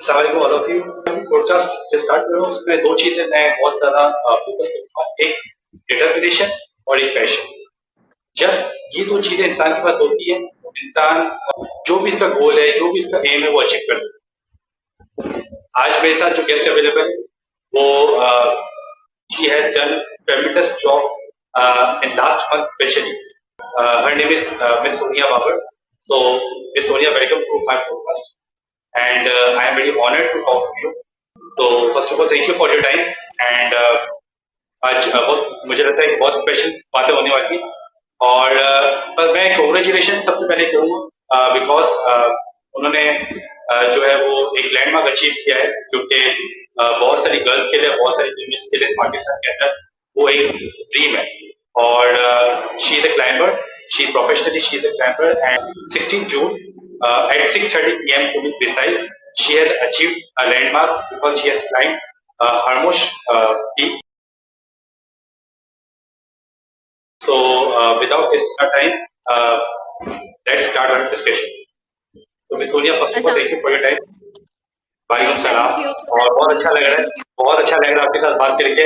अस्सलाम all of you. Podcast जो start कर रहा हूँ उसमें दो चीजें मैं बहुत ज्यादा फोकस करता हूँ, एक डिटर्मिनेशन और एक पैशन। जब ये दो चीजें इंसान के पास होती है तो इंसान जो भी इसका गोल है, जो भी इसका एम है, वो अचीव कर सकता है। आज मेरे साथ जो गेस्ट अवेलेबल है वो she has done tremendous job in last month especially. Her name is Miss Sonia Babar. So Miss Sonia, welcome to my podcast. And I am very honored to talk to you. So first of all, thank you for your time. And आज बहुत मुझे लगता है कि बहुत special बातें होने वाली हैं। और पर मैं कॉन्ग्रेचुलेशन सबसे पहले करूँगा बिकॉज उन्होंने जो है वो एक लैंडमार्क अचीव किया है जो कि बहुत सारी गर्ल्स के लिए, बहुत सारी फीमेल्स के लिए पाकिस्तान के अंदर वो एक ड्रीम है। और she is a climber, she professionally she is a climber and 16 June at 6:30 p.m. to be precise, she has achieved a landmark because she has climbed Harmosh Peak. So, without wasting our time, let's start our discussion. So, Miss Sonia, first of all, thank you for your time. वालेकुम सलाम। और बहुत अच्छा लग रहा है, बहुत अच्छा लग रहा है आपके साथ बात करके।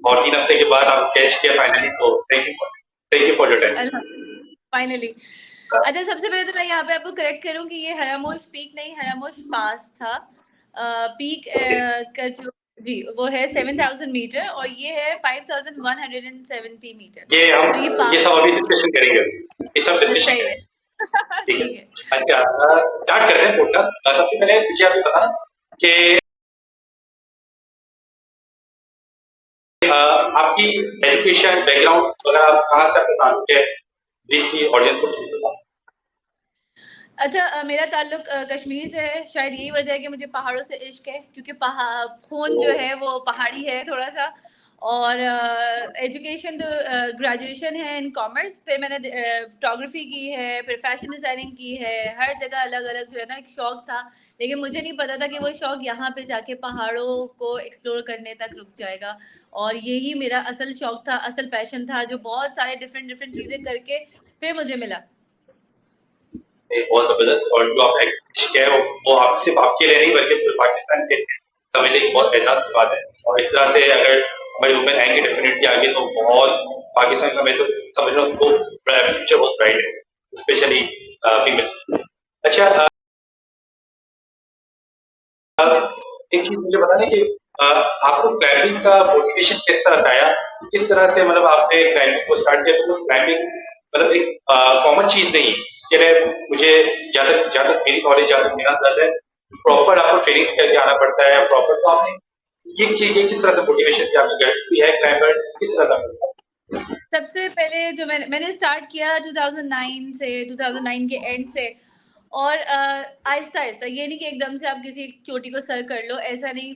और 3 हफ्ते के बाद आप कैच किया फाइनली, तो thank you for your time. Finally अच्छा, सबसे पहले तो मैं यहाँ पे आपको करेक्ट करूँ कि ये हरामोश पीक नहीं, हरामोश पास था। पीक का जो जी वो है 7000 मीटर और ये है 5170 मीटर। ये हम ये सब अभी डिस्कशन करेंगे, ये सब डिस्कशन करेंगे। ठीक है, अच्छा स्टार्ट करते हैं पॉडकास्ट। सबसे पहले मुझे आपको बताना कि आपकी एजुकेशन बैकग्राउंड वगैरह कहाँ से आपका ताल्लुक है, ब्रीफली ऑडियंस को बताओ। अच्छा, मेरा ताल्लुक कश्मीर से है। शायद यही वजह है कि मुझे पहाड़ों से इश्क है, क्योंकि खून जो है वो पहाड़ी है थोड़ा सा। और एजुकेशन तो ग्रेजुएशन है इन कॉमर्स, फिर मैंने फोटोग्राफी की है, फिर फैशन डिज़ाइनिंग की है। हर जगह अलग अलग जो है ना एक शौक़ था, लेकिन मुझे नहीं पता था कि वो शौक़ यहाँ पे जाके पहाड़ों को एक्सप्लोर करने तक रुक जाएगा। और यही मेरा असल शौक़ था, असल पैशन था, जो बहुत सारे डिफरेंट चीज़ें करके फिर मुझे मिला। बहुत जबरदस्त। और जो आप इश्क है वो आप सिर्फ आपके लिए नहीं बल्कि पूरे पाकिस्तान के समझने की बहुत एहसास की बात है। और इस तरह से अगर हमारी वुमेन आएंगे डेफिनेटली आगे, तो बहुत पाकिस्तान का मैं तो समझ रहा हूँ उसको फ्यूचर बहुत ब्राइट है, स्पेशली फीमेल्स। अच्छा, एक चीज मुझे बताना कि आपको क्लाइंबिंग का मोटिवेशन किस तरह से आया, किस तरह से मतलब आपने क्लाइंबिंग को स्टार्ट किया? तो उस क्लाइंबिंग मतलब एक कॉमन चीज नहीं, इसके लिए मुझे जहाँ तक मेरी नॉलेज, जहाँ तक मेरा अंदाजा है, प्रॉपर आपको ट्रेनिंग्स करके आना पड़ता है प्रॉपर। तो आपने ये किस तरह से मोटिवेशन थी आपकी? घर भी है क्लाइंबर, किस तरह का? सबसे पहले जो मैंने स्टार्ट किया 2009 से, 2009 के एंड से। और आहिस्ता आहिस्ता, ये नहीं कि एकदम से आप किसी चोटी को सर कर लो, ऐसा नहीं।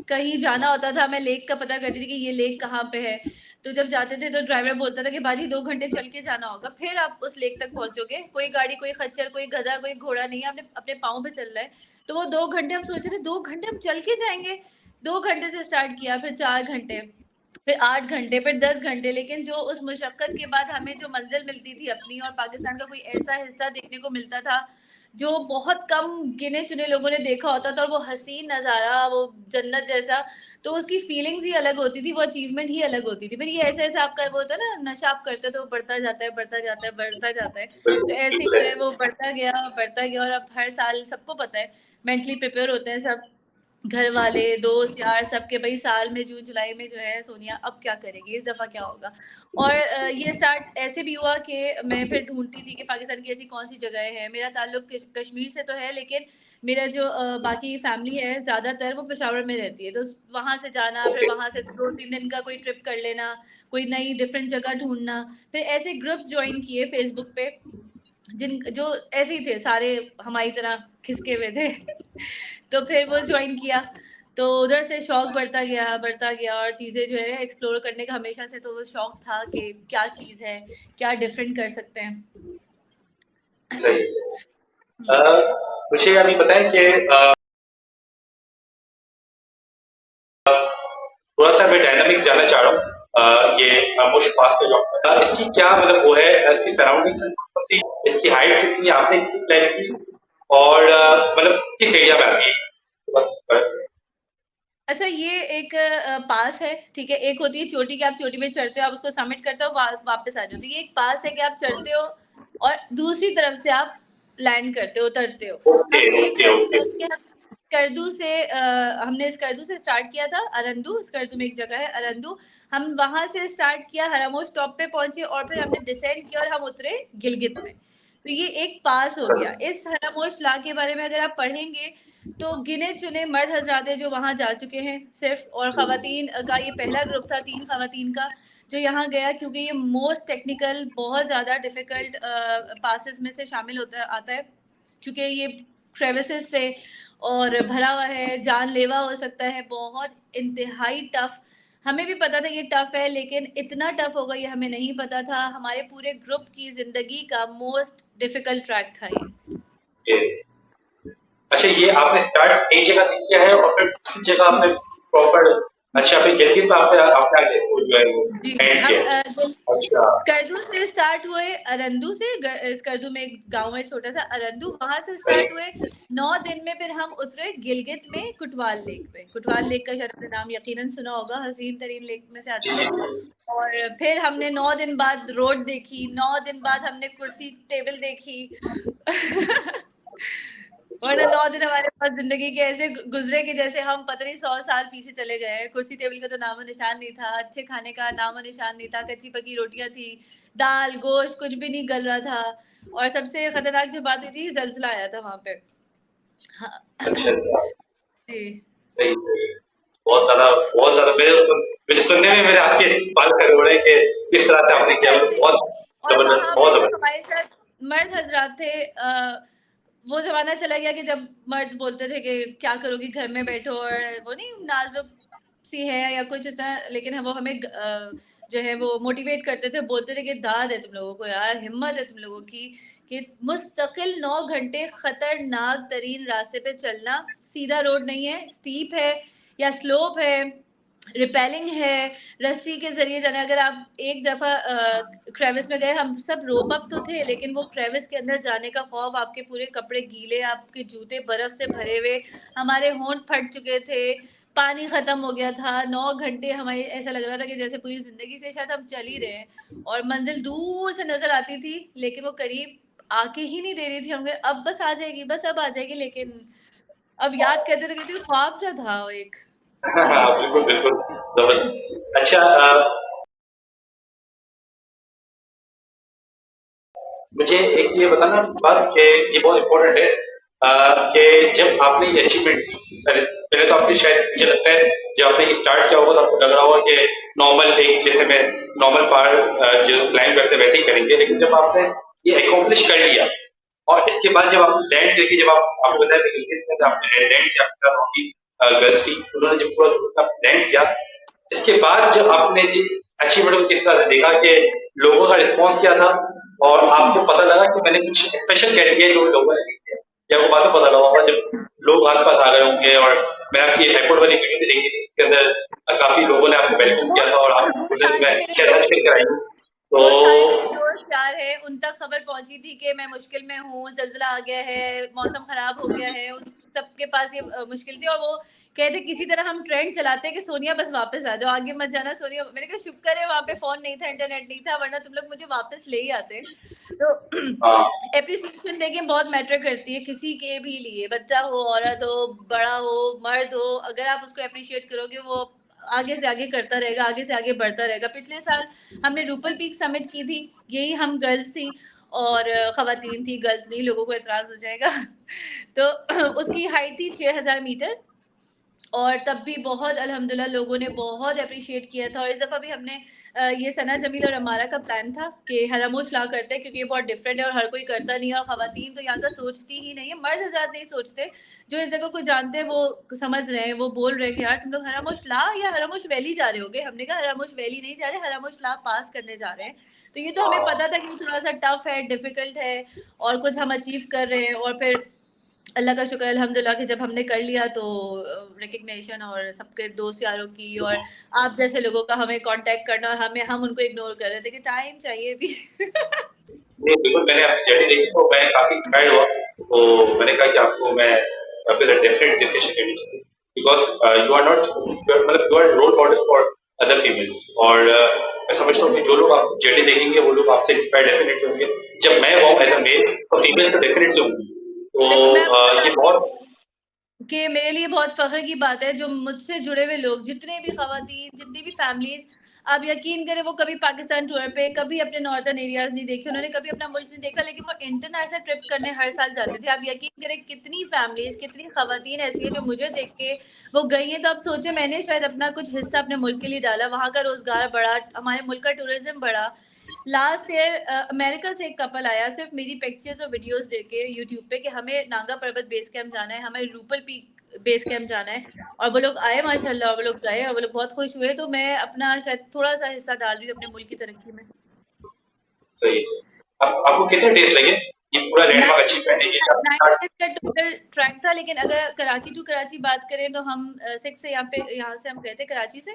कहीं जाना होता था, मैं लेक का पता करती थी कि ये लेक कहाँ पे है। तो जब जाते थे तो ड्राइवर बोलता था कि बाजी 2 घंटे चल के जाना होगा, फिर आप उस लेक तक पहुंचोगे। कोई गाड़ी, कोई खच्चर, कोई गधा, कोई घोड़ा नहीं है, आपने अपने पाँव पे चल रहा है। तो वो 2 घंटे हम सोचते थे 2 घंटे हम चल के जाएंगे। 2 घंटे से स्टार्ट किया, फिर 4 घंटे, फिर 8 घंटे, फिर 10 घंटे। लेकिन जो उस मुशक्कत के बाद हमें जो मंजिल मिलती थी अपनी, और पाकिस्तान का कोई ऐसा हिस्सा देखने को मिलता था जो बहुत कम गिने चुने लोगों ने देखा होता था, और वो हसीन नज़ारा, वो जन्नत जैसा, तो उसकी फीलिंग्स ही अलग होती थी, वो अचीवमेंट ही अलग होती थी। फिर ये ऐसे ऐसे आपका वो होता है ना, नशा आप करते हो तो वो बढ़ता जाता है, बढ़ता जाता है, बढ़ता जाता है। तो ऐसे ही जो है वो बढ़ता गया। और अब हर साल सबको पता है, मेंटली प्रिपेयर होते हैं सब, घर वाले, दोस्त यार, सबके भाई साल में जून जुलाई में जो है सोनिया अब क्या करेगी, इस दफ़ा क्या होगा। और ये स्टार्ट ऐसे भी हुआ कि मैं फिर ढूंढती थी कि पाकिस्तान की ऐसी कौन सी जगह है। मेरा ताल्लुक कश्मीर से तो है, लेकिन मेरा जो बाकी फैमिली है ज़्यादातर वो पेशावर में रहती है। तो वहाँ से जाना, फिर वहाँ से 2-3 दिन का कोई ट्रिप कर लेना, कोई नई डिफरेंट जगह ढूंढना। फिर ऐसे ग्रुप्स ज्वाइन किए फेसबुक पे, जो ऐसे ही थे, सारे हमारी तरह खिसके हुए थे। तो फिर वो ज्वाइन किया, तो उधर से शौक बढ़ता गया। और चीज़ें जो है एक्सप्लोर करने का हमेशा से तो वो शौक था कि क्या चीज़ है, क्या डिफरेंट कर सकते हैं। सही मुझे अभी बताएं कि थोड़ा सा मैं डायनामिक्स जानना चाह रहा हूँ। ये मुश पास का जो इसकी क्या मतलब वो है, इसकी सराउंडिंग्स, इसकी हाइट कितनी, आपने कितनी क्लाइंब की, और मतलब किस एरिया में आती है? बस अच्छा, ये एक पास है, ठीक है। एक होती है चोटी कि आप चोटी पे चढ़ते हो, आप उसको सबमिट करते हो, वापस आ जाते हो। ये एक पास है कि आप चढ़ते हो और दूसरी तरफ से आप लैंड करते हो, उतरते हो। ओके हम एक ओके साथ ओके। स्टार्ट किया, स्कर्दू से हमने स्कर्दू से स्टार्ट किया था। अरंदू, स्कर्दू में एक जगह है अरंदू, हम वहां से स्टार्ट किया, हरामोश टॉप पे पहुंचे और फिर हमने डिसेंड किया और हम उतरे गिलगित में। तो ये एक पास हो गया। इस हरामोश ला के बारे में अगर आप पढ़ेंगे तो गिने चुने मर्द हजरात जो वहां जा चुके हैं सिर्फ, और खवातीन का ये पहला ग्रुप था, 3 खवातीन का जो यहाँ गया, क्योंकि ये मोस्ट टेक्निकल, बहुत ज़्यादा डिफिकल्ट पासेस में से शामिल होता आता है, क्योंकि ये क्रेविसेस से और भरा हुआ है, जानलेवा हो सकता है, बहुत इंतहाई टफ। हमें भी पता था ये टफ है, लेकिन इतना टफ होगा ये हमें नहीं पता था। हमारे पूरे ग्रुप की जिंदगी का मोस्ट डिफिकल्ट ट्रैक था ये। ओके। अच्छा, ये आपने स्टार्ट एक जगह से किया है और फिर दूसरी जगह आपने प्रॉपर, अच्छा फिर गिलगित में आपने आपने आगे इसको जो है वो जी, एंड हम किया। अच्छा स्कर्दू से स्टार्ट हुए, अरंदू से, स्कर्दू में एक गांव है छोटा सा अरंदू, वहां से सही। स्टार्ट हुए। 9 दिन में फिर हम उतरे गिलगित में, कुटवाल लेक पे। कुटवाल लेक का शायद आपने नाम यकीनन सुना होगा, हसीन तरीन लेक में से जी आती जी है। जी। और फिर हमने 9 दिन बाद रोड देखी, 9 दिन बाद हमने कुर्सी टेबल देखी। वरना अच्छा 9 दिन हमारे पास जिंदगी के ऐसे गुजरे कि जैसे हम पता नहीं 100 साल पीछे चले गए। कुर्सी टेबल का तो नामो निशान नहीं था, अच्छे खाने का नामो निशान नहीं था, कच्ची पकी रोटियां थी, दाल गोश्त कुछ भी नहीं गल रहा था। और सबसे खतरनाक जो बात हुई थी, जलजिला आया था वहां पे। हाँ। अच्छा अच्छा। जी। सही सही। बहुत ज्यादा मुझे सुनने में मेरे आपके बाल खड़े हो रहे हैं कि किस तरह से आपने किया, बहुत और जबरदस्त वहां पे बहुत जो जबरदस्त। हमारे साथ मर्द हजरात थे, वो जमाना चला गया कि जब मर्द बोलते थे कि क्या करोगी घर में बैठो, और वो नहीं नाजुक सी है या कुछ इस तरह, लेकिन वो हमें जो है वो मोटिवेट करते थे, बोलते थे कि दाद है तुम लोगों को यार, हिम्मत है तुम लोगों की कि मुस्तकिल 9 घंटे खतरनाक तरीन रास्ते पे चलना, सीधा रोड नहीं है, स्टीप है या स्लोप है, रिपेलिंग है, रस्सी के जरिए जाना। अगर आप एक दफा क्रेविस में गए, हम सब रोप अप तो थे, लेकिन वो क्रेविस के अंदर जाने का खौफ, आपके पूरे कपड़े गीले, आपके जूते बर्फ से भरे हुए, हमारे होंठ फट चुके थे, पानी खत्म हो गया था। 9 घंटे हमें ऐसा लग रहा था कि जैसे पूरी जिंदगी से शायद हम चल ही रहे हैं, और मंजिल दूर से नजर आती थी, लेकिन वो करीब आके ही नहीं दे रही थी। हम कहे अब बस आ जाएगी, बस अब आ जाएगी, लेकिन अब याद करते तो कहती ख्वाब सा था वो एक। बिल्कुल बिल्कुल जबरदस्त। अच्छा मुझे एक ये बताना बात कि ये बहुत इम्पोर्टेंट है कि जब आपने ये अचीवमेंट की, पहले पहले तो आपने शायद, मुझे लगता है जब आपने स्टार्ट किया होगा तो आपको लग रहा होगा कि नॉर्मल एक जैसे मैं नॉर्मल पहाड़ जो क्लाइंब करते हैं वैसे ही करेंगे, लेकिन जब आपने ये अकॉम्प्लिश कर लिया और इसके बाद जब आप लैंड करके, जब आपको बताया कि जब आपने लैंड किया, आपके साथ आपकी गर्ल्स थी, उन्होंने जब पूरा लैंड किया, इसके बाद जब आपने जी अचीवमेंट को किस तरह से देखा कि लोगों का रिस्पॉन्स क्या था, और आपको पता लगा कि मैंने कुछ स्पेशल कर दिया जो लोगों ने नहीं किया, या वो बाद में पता लगा होगा जब लोग आसपास आ गए होंगे, और मैंने आपकी एयरपोर्ट वाली वीडियो भी देखी थी, इसके अंदर काफी लोगों ने आपको वेलकम वो किया था और आप वो बोले थे सारे मैं मेरे शायद हज दोस्त करके आई हूँ। तो वो सारे मेरे दोस्त यार हैं, उन तक खबर पहुंची थी कि मैं मुश्किल में हूँ, जलजिला आ गया है, मौसम खराब हो गया है, उन सबके पास ये मुश्किल थी। और वो कहते किसी तरह हम ट्रेंड चलाते कि सोनिया बस वापस आ जाओ, आगे मत जाना सोनिया। मैंने कहा शुक्र है वहां पे फोन नहीं था, इंटरनेट नहीं था, वरना तुम लोग मुझे वापस ले ही आते। तो हाँ एप्रिसिएशन देखिए बहुत मैटर करती है किसी के भी लिए, बच्चा हो, औरत हो, बड़ा हो, मर्द हो, अगर आप उसको अप्रिशिएट करोगे वो आगे से आगे करता रहेगा, आगे से आगे बढ़ता रहेगा। पिछले साल हमने रूपल पीक समिट की थी, यही हम गर्ल्स थी और खवातीन थी, गर्ल्स नहीं, लोगों को एतराज हो जाएगा। तो उसकी हाइट थी 6000 मीटर, और तब भी बहुत अल्हम्दुलिल्लाह लोगों ने बहुत अप्रिशिएट किया था। और इस दफ़ा भी हमने ये सना जमील और अमारा का प्लान था कि हरामोश ला करते हैं, क्योंकि ये बहुत डिफरेंट है और हर कोई करता नहीं है, और ख़वातीन तो यहाँ का सोचती ही नहीं है, मर्द हज़रात नहीं सोचते। जो इस जगह को जानते हैं वो समझ रहे हैं, वो बोल रहे हैं कि यार तुम लोग हरामोश ला या हरामोश वैली जा रहे होगे। हमने कहा हरामोश वैली नहीं जा रहे, हरामोश ला पास करने जा रहे हैं। तो ये तो हमें पता था कि थोड़ा सा टफ है, डिफिकल्ट है, और कुछ हम अचीव कर रहे हैं। और फिर अल्लाह का शुक्र अल्हम्दुलिल्लाह कि जब हमने कर लिया तो रिकग्निशन और सबके दोस्त यारों की और आप जैसे लोगों का हमें कांटेक्ट करना, और हम उनको इग्नोर कर रहे थे कि टाइम चाहिए भी। नहीं बिल्कुल, मैंने आपकी जर्नी देखी तो मैं काफी इंस्पायर्ड हुआ, तो मैंने कहा कि आपको मैं पे डेफिनेट डिस्कशन करनी चाहिए, बिकॉज यू आर नॉट, मतलब you are role model for other females, और मैं समझता हूँ कि जो लोग आप जर्नी देखेंगे वो लोग आपसे इंस्पायर डेफिनेटली होंगे। जब मैं हुआ एज अ मेल तो फीमेल्स तो डेफिनेटली होंगी। तो देखो मैं आपको ये बताती बहुत हूँ कि मेरे लिए बहुत फ़ख्र की बात है, जो मुझसे जुड़े हुए लोग, जितने भी ख़वातीन, जितनी भी फैमिलीज़, आप यकीन करें वो कभी पाकिस्तान टूर पे, कभी अपने नॉर्दर्न एरियाज़ नहीं देखे, उन्होंने कभी अपना मुल्क नहीं देखा, लेकिन वो इंटरनेशनल ट्रिप्स करने हर साल जाते थे। आप यकीन करें कितनी फैमिलीज़, कितनी ख़वातीन ऐसी हैं जो मुझे देख के वो गई हैं। तो आप सोचें, मैंने शायद अपना कुछ हिस्सा अपने मुल्क के लिए डाला, वहाँ का रोज़गार बढ़ा, हमारे मुल्क का टूरिज़्म बढ़ा। लास्ट ईयर अमेरिका से एक कपल आया सिर्फ मेरी पिक्चर्स और वीडियोस देके यूट्यूब पे कि हमें नांगा पर्वत बेस कैंप जाना है, हमें रूपल पीक बेस कैंप जाना है, और वो लोग आए माशाल्लाह, वो लोग गए और वो लोग बहुत खुश हुए। तो मैं अपना शायद थोड़ा सा हिस्सा डाल रही हूँ अपने मुल्क की तरक्की में। सही है। आपको कितने डेज लगे ये पूरा लैंडमार्क 9 अचीव करने के लिए? 9 डेज का टोटल ट्रैक था, लेकिन अगर कराची टू कराची बात करें तो हम 6 से यहाँ से हम गए थे कराची से,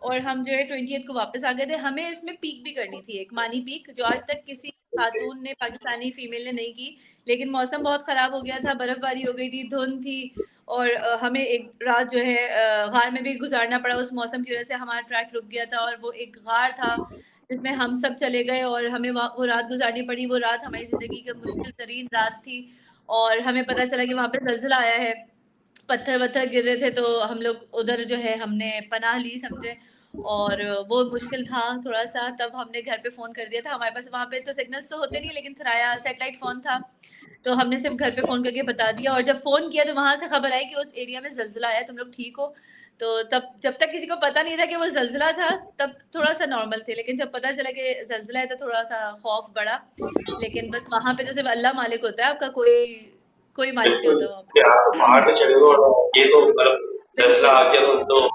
और हम जो है 20th को वापस आ गए थे। हमें इसमें पीक भी करनी थी, एक मानी पीक, जो आज तक किसी खातून ने, पाकिस्तानी फीमेल ने नहीं की, लेकिन मौसम बहुत ख़राब हो गया था, बर्फ़बारी हो गई थी, धुंध थी, और हमें एक रात जो है गार में भी गुजारना पड़ा। उस मौसम की वजह से हमारा ट्रैक रुक गया था, और वो एक गार था जिसमें हम सब चले गए और हमें वो रात गुजारनी पड़ी। वो रात हमारी ज़िंदगी की मुश्किल तरीन रात थी, और हमें पता चला कि वहाँ पे ज़लज़ला आया है, पत्थर-वत्थर गिर रहे थे, तो हम लोग उधर जो है हमने पनाह ली समझे, और वो मुश्किल था थोड़ा-सा। तब हमने घर पे फ़ोन कर दिया था, हमारे पास वहाँ पे तो सिग्नल्स तो होते नहीं, लेकिन थराया सैटेलाइट फ़ोन था, तो हमने सिर्फ घर पे फ़ोन करके बता दिया। और जब फ़ोन किया तो वहाँ से खबर आई कि उस एरिया में ज़लज़ला आया है, तुम लोग ठीक हो? तो तब जब तक किसी को पता नहीं था कि वो ज़लज़ला था, तब थोड़ा-सा नॉर्मल थे, लेकिन जब पता चला कि ज़लज़ला है तो थोड़ा-सा खौफ बढ़ा। लेकिन बस वहाँ पे तो सिर्फ अल्लाह मालिक होता है, आपका कोई कोई मालिक नहीं बिल्कुल, होता वहाँ कि आप पहाड़ पे। पे चढ़े हो और ये तो मतलब ज़लज़ला बिल्कुल। आ गया तो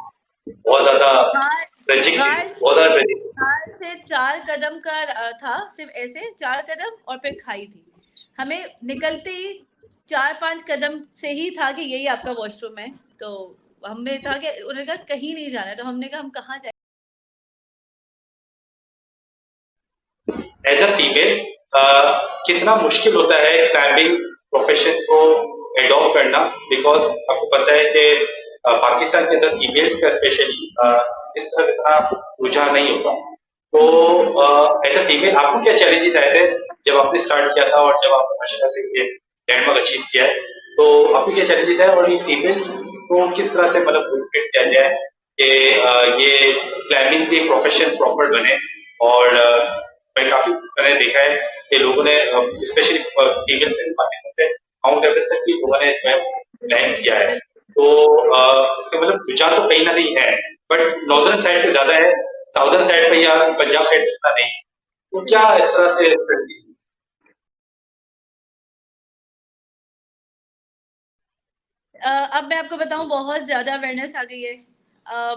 बहुत ज़्यादा गाय ट्रेजिक चीज़, गाय बहुत ज़्यादा ट्रेजिक। गाय से 4 कदम का था, सिर्फ ऐसे 4 कदम, और फिर खाई थी। हमें निकलते ही 4-5 कदम से ही था कि यही आपका वॉशरूम है। तो हमें था कि उन्होंने कहा कहीं नहीं जाना है, तो हमने कहा हम कहाँ जाएँ? एज अ फीमेल कितना मुश्किल होता है क्लाइंबिंग प्रोफेशन को एडॉप्ट करना, बिकॉज आपको पता है कि पाकिस्तान के अंदर फीमेल्स का स्पेशली इस तरह इतना रुझान नहीं होता। तो एज अ फीमेल आपको क्या चैलेंजेस आए थे जब आपने स्टार्ट किया था, और जब आपने माशाल्लाह से ये लैंडमार्क अचीव किया है, तो आपको क्या चैलेंजेस आए और ये फीमेल्स को किस तरह से मतलब मोटिवेट किया जाए कि ये क्लाइंबिंग की प्रोफेशन प्रॉपर बने? और मैं काफी मैंने देखा है कि लोगों ने स्पेशली फीमेल्स इन पाकिस्तान से माउंट एवरेस्ट तक भी लोगों ने जो है क्लाइम किया है। तो इसका मतलब रुझान तो कहीं ना कहीं है, बट नॉर्दर्न साइड पे ज्यादा है, साउदर्न साइड पे या पंजाब साइड पे इतना नहीं। तो क्या नहीं। इस तरह से अब मैं आपको बताऊँ, बहुत ज़्यादा अवेयरनेस आ गई है।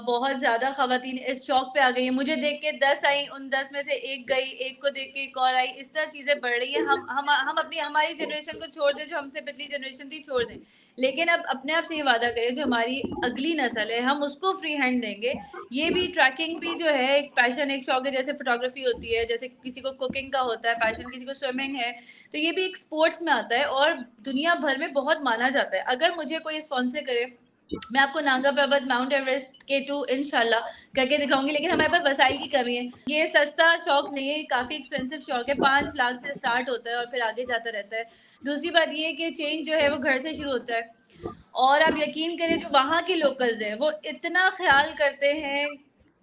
बहुत ज़्यादा ख़वातीन इस शौक पे आ गई हैं। मुझे देख के 10 आई, उन 10 में से 1 गई, 1 को देख के एक और आई। इस तरह चीज़ें बढ़ रही हैं। हम अपनी हमारी जनरेशन को छोड़ दें, जो हमसे पिछली जनरेशन थी, छोड़ दें। लेकिन अब अपने आप से ये वादा करें, जो हमारी अगली नस्ल है, हम उसको फ्री हैंड देंगे। ये भी ट्रैकिंग भी जो है एक पैशन, एक शौक है, जैसे फ़ोटोग्राफ़ी होती है, जैसे किसी को कुकिंग का होता है पैशन, किसी को स्विमिंग है। तो ये भी एक स्पोर्ट्स में आता है और दुनिया भर में बहुत माना जाता है। अगर मुझे कोई स्पॉन्सर करे, मैं आपको नांगा पर्वत, माउंट एवरेस्ट, K2 इंशाल्लाह करके दिखाऊंगी, लेकिन हमारे पास वसाइल की कमी है। ये सस्ता शौक नहीं है, काफ़ी एक्सपेंसिव शौक है। 5 लाख से स्टार्ट होता है और फिर आगे जाता रहता है। दूसरी बात ये है कि चेंज जो है वो घर से शुरू होता है, और आप यकीन करें जो वहाँ के लोकल्स हैं वो इतना ख्याल करते हैं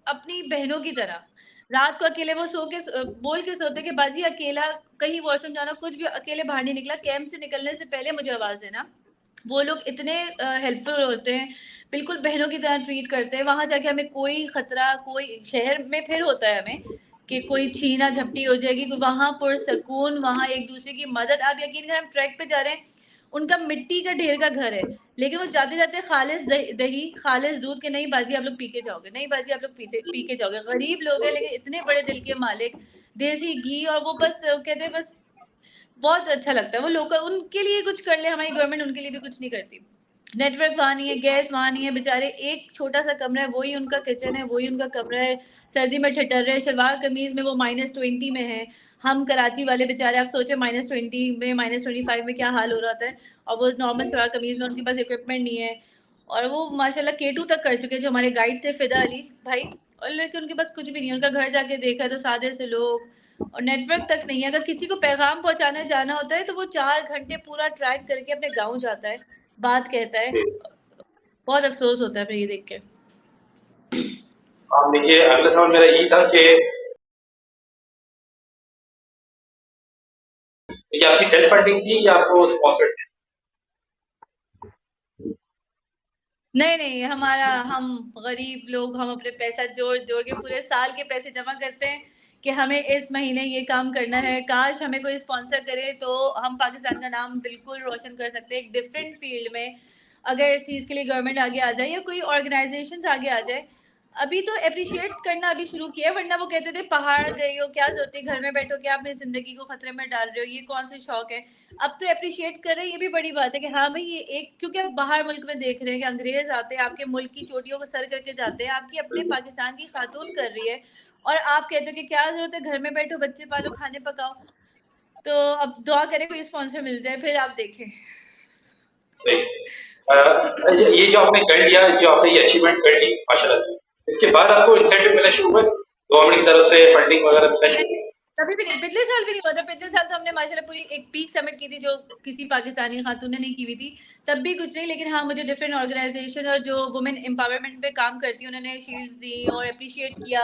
अपनी बहनों की तरह। रात को अकेले वो सो के बोल के सोते कि बाजी अकेला कहीं वॉशरूम जाना, कुछ भी अकेले बाहर नहीं निकला, कैंप से निकलने से पहले मुझे आवाज़ देना। वो लोग इतने हेल्पफुल होते हैं, बिल्कुल बहनों की तरह ट्रीट करते हैं। वहाँ जाके हमें कोई खतरा, कोई शहर में फिर होता है हमें कि कोई छीना झपटी हो जाएगी, वहाँ पुरसकून, वहाँ एक दूसरे की मदद। आप यकीन करें, हम ट्रैक पे जा रहे हैं, उनका मिट्टी का ढेर का घर है, लेकिन वो जाते जाते खालिस दही, खालिस दूध के, नहीं बाजी आप लोग पी के जाओगे, नहीं बाजी आप लोग पी के जाओगे। गरीब लोग हैं लेकिन इतने बड़े दिल के मालिक, देसी घी, और वो बस कहते हैं बस, बहुत अच्छा लगता है। वो लोग उनके लिए कुछ कर ले, हमारी गवर्नमेंट उनके लिए भी कुछ नहीं करती। नेटवर्क वहाँ नहीं है, गैस वहाँ नहीं है, बेचारे एक छोटा सा कमरा है, वही उनका किचन है, वही उनका कमरा है, सर्दी में ठिठर रहे, शलवार कमीज में वो -20 में है। हम कराची वाले बेचारे, आप सोचे -20 में, -25 में क्या हाल हो रहा था, और वो नॉर्मल शलवार कमीज में, उनके पास इक्विपमेंट नहीं है, और वो माशाल्लाह K2 तक कर चुके, जो हमारे गाइड थे फिदा अली भाई, और लेकिन उनके पास कुछ भी नहीं है। उनका घर जाके देखा तो सादे से लोग, और नेटवर्क तक नहीं है। अगर किसी को पैगाम पहुंचाने जाना होता है तो वो 4 घंटे पूरा ट्रैक करके अपने गाँव जाता है, बात कहता है। बहुत अफसोस होता है फिर ये देख के। आप देखिए, अगला सवाल मेरा यही था कि ये आपकी सेल्फ फंडिंग थी या आपको स्पॉन्सर्ड थी? नहीं, हमारा, हम गरीब लोग, हम अपने पैसा जोड़ के पूरे साल के पैसे जमा करते हैं कि हमें इस महीने ये काम करना है। काश हमें कोई स्पॉन्सर करे तो हम पाकिस्तान का नाम बिल्कुल रोशन कर सकते हैं एक डिफरेंट फील्ड में, अगर इस चीज़ के लिए गवर्नमेंट आगे आ जाए या कोई ऑर्गेनाइजेशंस आगे आ जाए। अभी तो अप्रिशिएट करना अभी शुरू किया है, वरना वो कहते थे पहाड़ गई हो, क्या जरूरत है घर में बैठो, क्या अपनी जिंदगी को खतरे में डाल रहे हो, ये कौन से शौक है। अब तो अप्रिशिएट कर रहे हैं, ये भी बड़ी बात है कि हाँ भाई ये एक, क्योंकि आप बाहर मुल्क में देख रहे हैं कि अंग्रेज आते हैं, आपके मुल्क की चोटियों को सर करके जाते हैं, आपकी अपने पाकिस्तान की खातून कर रही है, और आप कहते हो कि क्या जरूरत है, घर में बैठो, बच्चे पालो, खाने पकाओ। तो अब दुआ करें कोई स्पॉन्सर मिल जाए, फिर आप देखें। सही ये जो आपने कर लिया, जो आपने ये अचीवमेंट कर ली माशाल्लाह से, इसके बाद आपको इंसेंटिव मिलना शुरू हुआ, गवर्नमेंट की तरफ से फंडिंग वगैरह मिलना शुरू हुआ? कभी भी नहीं, पिछले साल भी नहीं हुआ था। पिछले साल तो हमने माशाल्लाह पूरी एक पीक समिट की थी, जो किसी पाकिस्तानी खातून ने नहीं की हुई थी, तब भी कुछ नहीं। लेकिन हाँ, मुझे डिफरेंट ऑर्गेनाइजेशन और जो वुमेन एम्पावरमेंट पे काम करती है, उन्होंने शील्ड्स दी और अप्रिशिएट किया।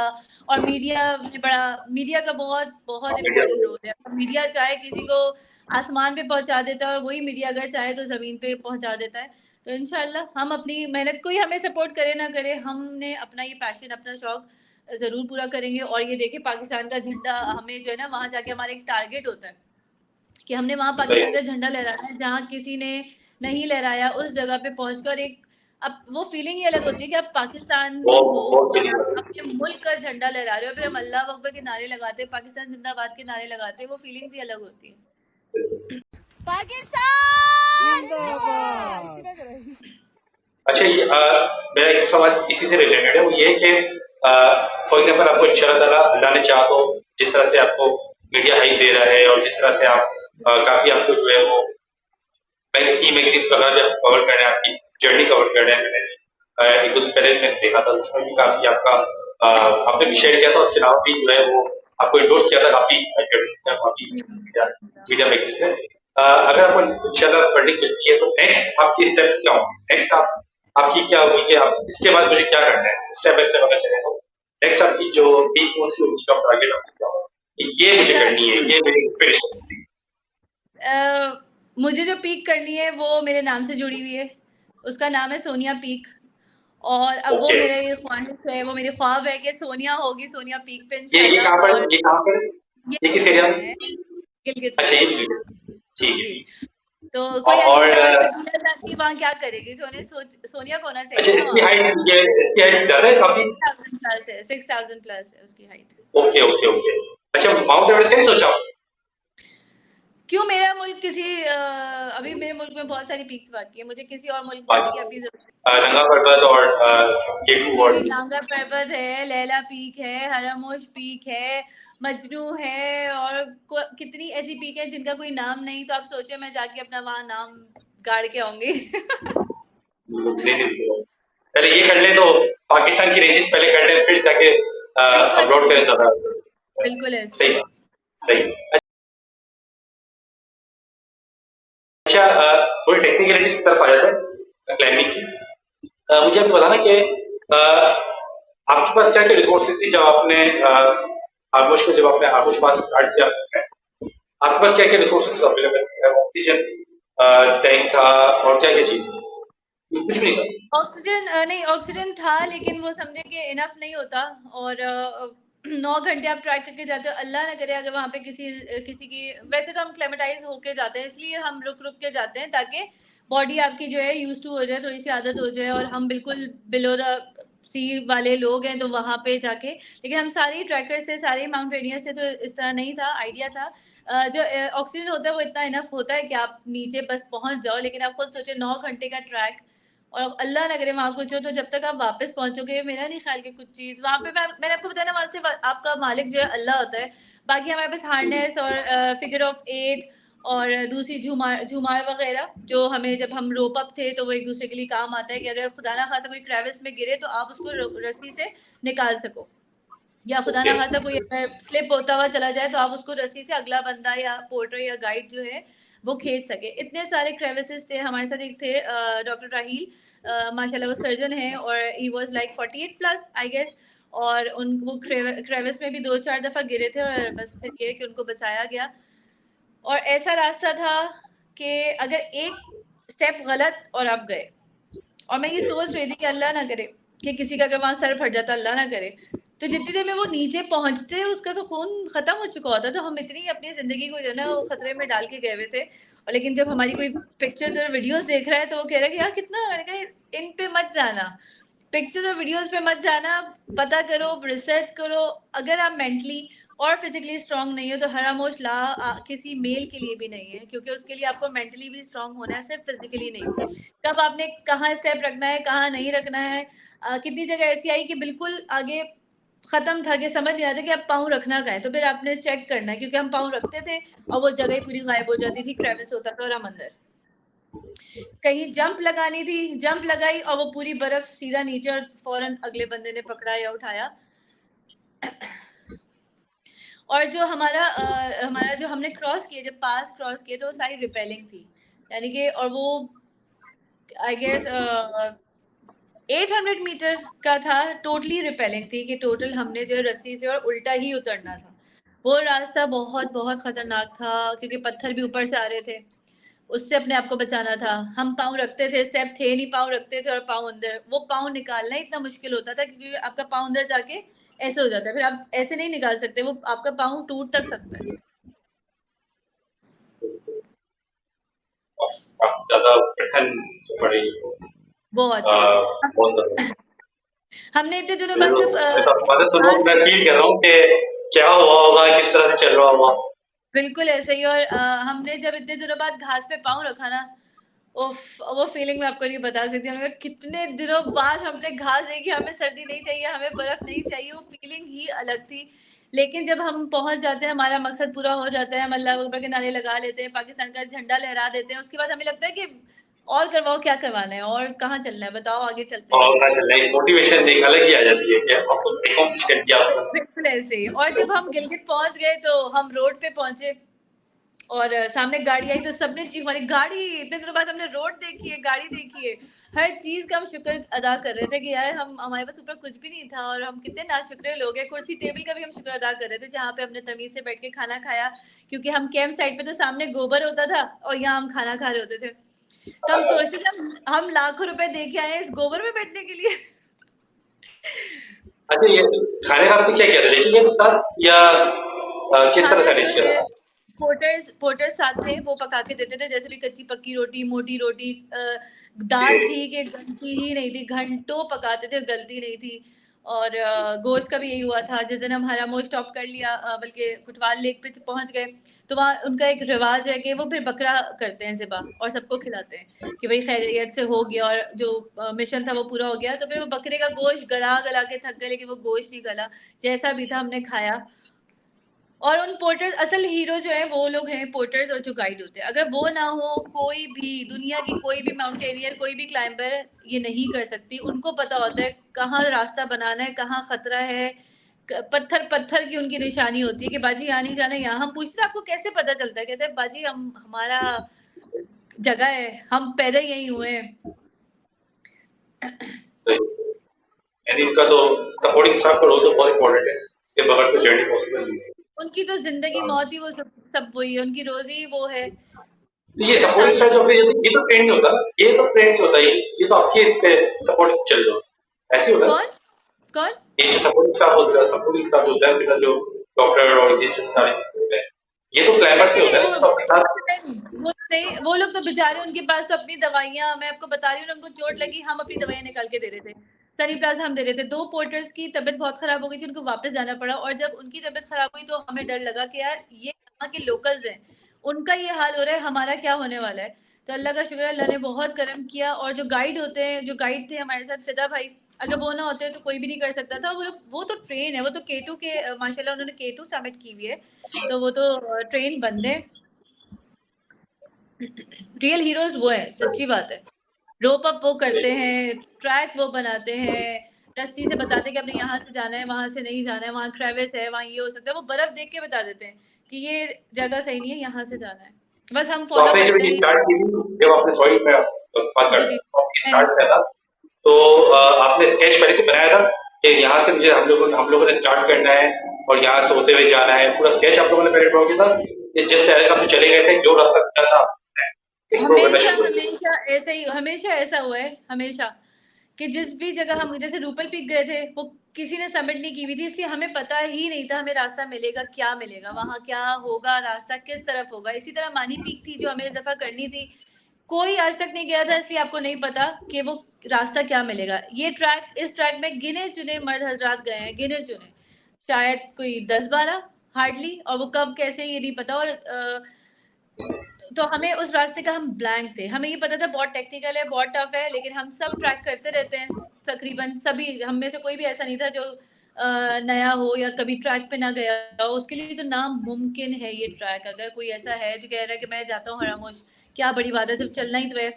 और मीडिया ने बड़ा, मीडिया का बहुत बहुत हाँ, मीडिया इंपॉर्टेंट को। रोल है। मीडिया चाहे किसी को आसमान पे पहुंचा देता है, और वही मीडिया अगर चाहे तो जमीन पे पहुंचा देता है। तो इंशाल्लाह हम अपनी मेहनत, कोई हमें सपोर्ट करे ना करे, हमने अपना ये पैशन, अपना शौक ज़रूर पूरा करेंगे। और ये देखिए, पाकिस्तान का झंडा हमें जो है ना, वहाँ जाके हमारा एक टारगेट होता है कि हमने वहाँ सही पाकिस्तान का झंडा लहराना है, जहाँ किसी ने नहीं लहराया, उस जगह पे पहुँचकर एक, अब वो फीलिंग ही अलग होती है कि आप पाकिस्तानी हो बहुत बहुत और फीलिंग आप है। अपने मुल्क का झंडा लहरा रहे हो, फिर हम अल्लाह अकबर के नारे लगाते हैं, पाकिस्तान जिंदाबाद के नारे लगाते हैं, वो फीलिंग्स ही अलग होती है। पाकिस्तान जिंदाबाद। अच्छा, ये मेरा एक सवाल इसी से रिलेटेड है, वो ये है कि फॉर एग्जांपल आपको इंशाल्लाह ताला अल्लाह ने चाहा तो जिस तरह से आपको मीडिया हाइप दे रहा है, और जिस तरह से आप काफी आपको जो है वो ई मैगजीन वगैरह भी आप कवर कर रहे हैं, आपकी जर्नी कवर कर रहे हैं। मैंने एक दो दिन पहले मैंने देखा था, उसमें भी काफी आपका आपने भी शेयर किया था, उसके अलावा भी जो है वो आपको इंडोर्स किया था काफी जर्नलिस्ट ने, काफी मीडिया मैगजीन ने। अगर आपको इंशाल्लाह फंडिंग मिलती है तो नेक्स्ट आपकी स्टेप्स क्या होंगे? नेक्स्ट आपकी क्या होगी कि आप इसके बाद मुझे क्या करना है, स्टेप बाय स्टेप अगर चले तो नेक्स्ट आपकी जो पीक कौन सी होगी, जॉब टारगेट आपकी क्या होगा, ये मुझे अच्छा, करनी है, ये मेरी इंस्पिरेशन है। मुझे जो पीक करनी है वो मेरे नाम से जुड़ी हुई है, उसका नाम है सोनिया पीक। और अब वो ओके, मेरे ख्वाहिश है, वो मेरे ख्वाब है कि सोनिया होगी, सोनिया पीक पे ये इंशाल्लाह। कहाँ पर और है? ये कहाँ पर है? ये ये किस गिलगित एरिया में में? है, गिलगित में। अच्छा, ये ठीक है, ठीक है, जी, ठीक तो है। कोई और अंजुम जवान शकीला जाती वहाँ क्या करेगी, सोनिया को होना अच्छा, चाहिए ना वहाँ पे। इसकी हाइट ज्यादा है काफी? 6000 प्लस है, 6000 प्लस है उसकी हाइट। Okay okay okay. अच्छा, माउंट एवरेस्ट का नहीं सोचा? क्यों, मेरा मुल्क किसी अभी मेरे मुल्क में बहुत सारी पीक्स बाकी है, मुझे किसी और मुल्क जाने की अभी जरूरत नंगा पर्वत और जी केटू जी और जी, नांगा पर्वत है, लैला पीक है, हरमोश पीक है, मजनू है, और कितनी ऐसी पीक है जिनका कोई नाम नहीं। तो आप सोचे मैं जाके अपना वहाँ नाम गाड़ के आऊंगी। पहले ये कर ले तो पाकिस्तान की रेंजेस पहले कर ले, फिर जाके बिल्कुल अपलोड करें बिल्कुल ज्यादा। बिल्कुल ऐसे। सही बात, सही। अच्छा, थोड़ी टेक्निकलिटीज की तरफ आ जाते हैं क्लाइंबिंग की। मुझे आप बताना कि आपके पास क्या क्या रिसोर्सेज थी जब आपने आर्मोश को, जब आपने आर्मोश पास स्टार्ट किया, आपके पास क्या क्या रिसोर्सेज अवेलेबल थे? ऑक्सीजन टैंक था और क्या क्या चीज? कुछ भी नहीं था? ऑक्सीजन नहीं, ऑक्सीजन था, लेकिन वो समझे कि इनफ नहीं होता। और 9 घंटे आप ट्रैक करके जाते हो, अल्लाह ना करे अगर वहाँ पे किसी की, वैसे तो हम क्लेमेटाइज होके जाते हैं, इसलिए हम रुक रुक के जाते हैं ताकि बॉडी आपकी जो है यूज टू हो जाए, थोड़ी सी आदत हो जाए, और हम बिल्कुल बिलो द सी वाले लोग हैं, तो वहाँ पे जाके। लेकिन हम सारे ट्रैकर्स थे, सारे माउंटेनियर्स थे, तो इस तरह नहीं था, आइडिया था। जो ऑक्सीजन होता है वो इतना इनफ होता है कि आप नीचे बस पहुँच जाओ, लेकिन आप खुद सोचे 9 घंटे का ट्रैक और अल्लाह ना करे वहाँ कुछ हो, तो जब तक आप वापस पहुंचोगे, मेरा नहीं ख्याल कि कुछ चीज़ वहाँ पे, मैंने आपको बताया ना, वहाँ सिर्फ आपका मालिक जो है अल्लाह होता है, बाकी हमारे पास हार्नेस और फिगर ऑफ 8 और दूसरी झूमार वगैरह, जो हमें जब हम रोप अप थे तो वो एक दूसरे के लिए काम आता है कि अगर खुदा ना खासा कोई क्रेविस में गिरे तो आप उसको रस्सी से निकाल सको, या खुदा ना ओके। खासा कोई अगर स्लिप होता हुआ चला जाए तो आप उसको रस्सी से अगला बंदा या पोर्टर या गाइड जो है वो खींच सके। इतने सारे क्रेविसेस थे हमारे साथ। एक थे डॉक्टर राहील, माशाल्लाह वो सर्जन है और he was like 48 plus I guess, और उन वो क्रेविस में भी 2-4 दफा गिरे थे और बस फिर ये कि उनको बचाया गया। और ऐसा रास्ता था कि अगर एक स्टेप गलत और आप गए, और मैं ये सोच रही थी कि अल्लाह ना करे कि किसी का अगर वहाँ सर फट जाता, अल्लाह ना करे, तो जितनी देर में वो नीचे पहुंचते उसका तो खून खत्म हो चुका होता। तो हम इतनी अपनी जिंदगी को जो है ना वो खतरे में डाल के गए हुए थे। और लेकिन जब हमारी कोई पिक्चर्स और वीडियोस देख रहा है तो वो कह रहा है कि यार कितना, मैंने कहा इन पे मत जाना, पिक्चर्स और वीडियोस पे मत जाना, पता करो, रिसर्च करो। अगर आप मेंटली और फिजिकली स्ट्रांग नहीं हो तो हरामोश किसी मेल के लिए भी नहीं है, क्योंकि उसके लिए आपको मेंटली भी स्ट्रांग होना है, सिर्फ फिजिकली नहीं। कब आपने कहाँ स्टेप रखना है, कहाँ नहीं रखना है। कितनी जगह ऐसी आई कि बिल्कुल आगे खत्म था कि समझ नहीं आता कि आप पाँव रखना कहाँ है, तो फिर आपने चेक करना है, क्योंकि हम पाँव रखते थे और वो जगह ही पूरी गायब हो जाती थी, क्रेविस होता था और हम अंदर। कहीं जंप लगानी थी, जंप लगाई और वो पूरी बर्फ सीधा नीचे और फौरन अगले बंदे ने पकड़ा या उठाया। और जो हमारा जो हमने क्रॉस किए, जब पास क्रॉस किए तो वो सारी रिपेलिंग थी, यानी कि, और वो आई गेस 800 मीटर का था, टोटली रिपेलिंग थी कि टोटल हमने जो है रस्सी से और उल्टा ही उतरना था। वो रास्ता बहुत बहुत खतरनाक था क्योंकि पत्थर भी ऊपर से आ रहे थे, उससे अपने आप को बचाना था। हम पाँव रखते थे, स्टेप थे नहीं, पाँव रखते थे और पाँव अंदर, वो पाँव निकालना इतना मुश्किल होता था क्योंकि आपका पाँव अंदर जाके ऐसे हो जाता है, फिर आप ऐसे नहीं निकाल सकते, वो आपका पाँव टूट तक सकता है। काफी ज्यादा कठिन सफर है ये। बहुत बहुत ज्यादा। हमने इतने दिनों बाद जब मैं तो आपकी बातें सुन रहा हूँ, मैं घास, फील कर रहा हूँ कि क्या हुआ होगा, किस तरह से चल रहा होगा। बिल्कुल ऐसे ही। और हमने जब इतने दिनों बाद घास पे पाँव रखा ना, उफ, वो फीलिंग मैं आपको नहीं बता सकती। हमने कहा कितने दिनों बाद हमने घास देखी, हमें सर्दी नहीं चाहिए, हमें बर्फ नहीं चाहिए, वो फीलिंग ही अलग थी। लेकिन जब हम पहुंच जाते हैं, हमारा मकसद पूरा हो जाता है, हम अल्लाह अकबर के नारे लगा लेते हैं, पाकिस्तान का झंडा लहरा देते हैं, उसके बाद हमें लगता है कि और करवाओ, क्या करवाना है और कहाँ चलना है, बताओ, आगे चलते हैं। और ना चल रही मोटिवेशन एक अलग ही आ जाती है कि आपको अकॉम्प्लिश कर दिया आपने। बिल्कुल ऐसे ही। और जब हम गिलगित पहुंच गए तो हम रोड पे पहुंचे और सामने गाड़ी आई तो सबने चीख मारी, गाड़ी, इतने दिनों बाद हमने रोड देखी है, गाड़ी देखी है। हर चीज का हम शुक्र अदा कर रहे थे कि यार हम, हमारे पास ऊपर कुछ भी नहीं था और हम कितने नाशुक्र लोग हैं। कुर्सी टेबल का भी हम शुक्र अदा कर रहे थे जहाँ पे हमने तमीज से बैठ के खाना खाया, क्योंकि हम कैंप साइट पे तो सामने गोबर होता था और यहाँ हम खाना खा रहे होते थे। तो हम सोचते थे हम लाखों रुपए दे के आए इस गोबर में बैठने के लिए। अच्छा, ये खाने का आपने क्या किया था, लेके गए थे साथ या किस तरह से खाना जो अरेंज किया है था? पोर्टर्स साथ थे, वो पका के देते थे, जैसे भी कच्ची पक्की रोटी, मोटी रोटी, दाल थी कि गलती ही नहीं थी, घंटों पकाते थे, गलती नहीं थी। और गोश्त का भी यही हुआ था। जिस दिन हम हरामोश स्टॉप कर लिया, बल्कि कुटवाल लेक पे पहुंच गए, तो वहाँ उनका एक रिवाज है कि वो फिर बकरा करते हैं ज़िबा और सबको खिलाते हैं कि भाई खैरियत से हो गया और जो मिशन था वो पूरा हो गया। तो फिर वो बकरे का गोश्त गला गला के थक गए, लेकिन वो गोश्त नहीं गला, जैसा भी था हमने खाया। और उन पोर्टर्स, असल हीरो जो है वो लोग हैं पोर्टर्स और जो गाइड होते हैं। अगर वो ना हो, कोई भी दुनिया की कोई भी माउंटेनियर, कोई भी क्लाइंबर ये नहीं कर सकती। उनको पता होता है कहाँ रास्ता बनाना है, कहाँ खतरा है, पत्थर पत्थर की उनकी निशानी होती है कि बाजी यहाँ नहीं जाना, यहाँ। हम पूछते आपको कैसे पता चलता है, कहते हैं बाजी हम, हमारा जगह है, हम पैदा यही हुए हैं। यानी इनका तो सपोर्टिंग स्टाफ का रोल तो बहुत इंपॉर्टेंट है, इसके बगैर तो जर्नी पॉसिबल नहीं है। उनकी तो जिंदगी हाँ। मौत ही वो सब वही है, उनकी रोजी वो है। तो ये जो सपोर्टिंग सामने स्टाफ जो ये तो ट्रेंड नहीं होता ना, ये तो ट्रेंड नहीं होता, ये तो आपके इस पे सपोर्टिंग चल रहा है, ऐसे ही होता है। कौन कौन ये जो सपोर्टिंग स्टाफ होता है, सपोर्टिंग स्टाफ होता है आपके साथ, जो डॉक्टर और ये जो सारे होते हैं, ये तो क्लाइंबर्स नहीं नहीं, होता है, वो ये तो आपके साथ। नहीं, वो नहीं, वो लोग तो बेचारे, उनके पास तो अपनी दवाइयाँ, मैं आपको बता रही हूँ, उनको चोट लगी, हम अपनी दवाइयाँ निकाल के दे रहे थे, सनी प्लाजा हम दे रहे थे। 2 पोर्टर्स की तबीयत बहुत खराब हो गई थी, उनको वापस जाना पड़ा। और जब उनकी तबीयत खराब हुई तो हमें डर लगा कि यार ये यहाँ के लोकल्स हैं, उनका ये हाल हो रहा है, हमारा क्या होने वाला है। तो अल्लाह का शुक्र है, अल्लाह ने बहुत करम किया। और जो गाइड होते हैं, जो गाइड थे हमारे साथ फिदा भाई, अगर वो ना होते तो कोई भी नहीं कर सकता था। वो तो ट्रेन है, वो तो K2 के माशाल्लाह उन्होंने K2 समिट की हुई है, तो वो तो ट्रेन बंदे रियल हीरोज वो है, सच्ची बात है। रोप अप वो करते हैं, ट्रैक वो बनाते हैं, रस्सी से बताते हैं कि आपने यहाँ से जाना है, वहां से नहीं जाना है, वहाँ क्रेविस है, वहाँ ये हो सकता है। वो बर्फ देख के बता देते हैं कि ये जगह सही नहीं है, यहाँ से जाना है। बस हम तो फॉलो आपने जब करते ये हैं। स्टार्ट की थी, जब आपने सॉरी में बात जी कर जी। स्टार्ट किया था, तो आपने स्केच पहले से बनाया था कि यहाँ से मुझे हम लोगों ने स्टार्ट करना है और यहाँ से होते हुए जाना है, पूरा स्केच आप लोगों ने पहले ड्रॉ किया था? ये जस्ट डायरेक्ट आप चले गए थे, जो रास्ता मिला था एक्सप्लोर करना हमेशा शुरू कर दिया? हमेशा ऐसे ही, हमेशा ऐसा हुआ है, हमेशा कि जिस भी जगह हम, जैसे रूपल पीक गए थे, वो किसी ने सबमिट नहीं की हुई थी, इसलिए हमें पता ही नहीं था हमें रास्ता मिलेगा क्या मिलेगा, वहाँ क्या होगा, रास्ता किस तरफ होगा। इसी तरह मानी पीक थी जो हमें इस दफा करनी थी, कोई आज तक नहीं गया था, इसलिए आपको नहीं पता कि वो रास्ता क्या मिलेगा। ये ट्रैक, इस ट्रैक में गिने चुने मर्द हजरात गए हैं, गिने चुने, शायद कोई 10-12 हार्डली, और वो कब कैसे ये नहीं पता। और तो हमें उस रास्ते का, हम ब्लैंक थे, हमें ये पता था बहुत टेक्निकल है, बहुत टफ है, लेकिन हम सब ट्रैक करते रहते हैं तकरीबन सभी, हम में से कोई भी ऐसा नहीं था जो नया हो या कभी ट्रैक पे ना गया हो। उसके लिए तो नामुमकिन है ये ट्रैक। अगर कोई ऐसा है जो कह रहा है कि मैं जाता हूँ हरामोश, क्या बड़ी बात है, सिर्फ चलना ही तो है,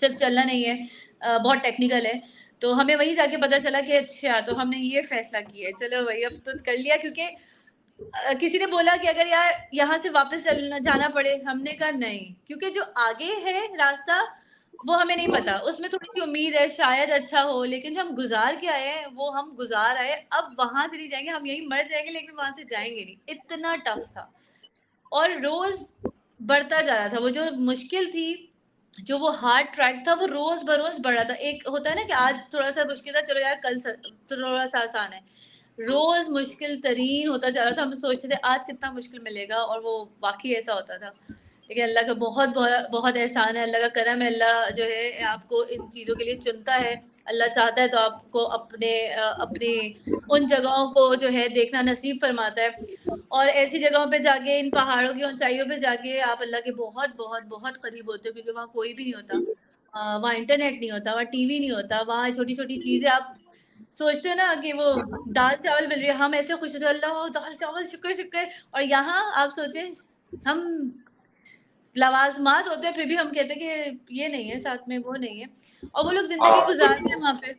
सिर्फ चलना नहीं है, बहुत टेक्निकल है। तो हमें वहीं जाके पता चला कि अच्छा, तो हमने ये फैसला किया है, चलो भाई अब तो कर लिया। क्योंकि किसी ने बोला कि अगर यार यहाँ से वापस चलना जाना पड़े, हमने कहा नहीं, क्योंकि जो आगे है रास्ता वो हमें नहीं पता, उसमें थोड़ी सी उम्मीद है शायद अच्छा हो, लेकिन जो हम गुजार के आए हैं वो हम गुजार आए, अब वहां से नहीं जाएंगे, हम यहीं मर जाएंगे, लेकिन वहां से जाएंगे नहीं। इतना टफ था और रोज बढ़ता जा रहा था। वो जो मुश्किल थी, जो वो हार्ड ट्रैक था, वो रोज बरोज बढ़ रहा था। एक होता है ना कि आज थोड़ा सा मुश्किल था, चलो यार कल थोड़ा सा आसान है, रोज मुश्किल तरीन होता जा रहा था। हम सोचते थे आज कितना मुश्किल मिलेगा, और वो वाकई ऐसा होता था। लेकिन अल्लाह का बहुत बहुत बहुत एहसान है, अल्लाह का करम है। अल्लाह जो है आपको इन चीज़ों के लिए चुनता है, अल्लाह चाहता है तो आपको अपने उन जगहों को जो है देखना नसीब फरमाता है। और ऐसी जगहों पे जाके, इन पहाड़ों की ऊंचाइयों पे जाके आप अल्लाह के बहुत बहुत बहुत करीब होते हो, क्योंकि वहाँ कोई भी नहीं होता, वहाँ इंटरनेट नहीं होता, वहाँ टीवी नहीं होता, वहाँ छोटी छोटी चीज़ें आप सोचते हो ना कि वो दाल चावल मिल रही है, हम ऐसे खुश होते हैं, अल्लाह दाल चावल शुक्र शुक्र। और यहाँ आप सोचे, हम लवाजमात होते हैं, फिर भी हम कहते हैं कि ये नहीं है साथ में, वो नहीं है। और वो लोग जिंदगी हाँ, गुजारते हैं वहाँ पे,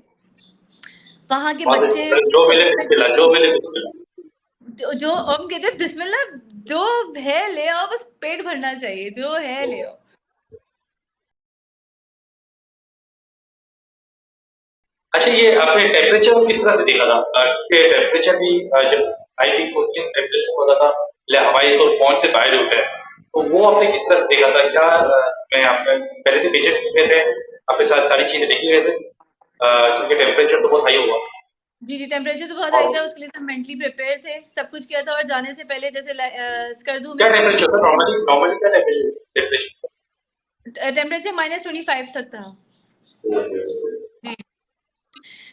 वहाँ के वहाँ बच्चे, से जो मिले बिस्मिल्लाह, जो मिले बिस्मिल्लाह। जो हम कहते हैं बिस्मिल्लाह, जो है ले आओ, बस पेट भरना चाहिए, जो है ले आओ। अच्छा, ये आपने टेम्परेचर को किस तरह से देखा था? क्योंकि टेम्परेचर भी जब हाइकिंग होती है, टेम्परेचर बहुत ज्यादा हमारी तो पहुंच से बाहर होता है, तो वो आपने किस तरह से देखा था? क्या मैं आपने पहले से पीछे गए थे, आपके साथ सारी चीजें देखी गए थे? क्योंकि टेम्परेचर तो बहुत हाई होगा। जी जी, टेम्परेचर तो बहुत हाई और था, उसके लिए तो मेंटली प्रिपेयर थे, सब कुछ किया था। और जाने से पहले जैसे स्कर्दू क्या में टेम्परेचर होता है नॉर्मली? नॉर्मली क्या टेम्परेचर? टेम्परेचर -25 तक था जी।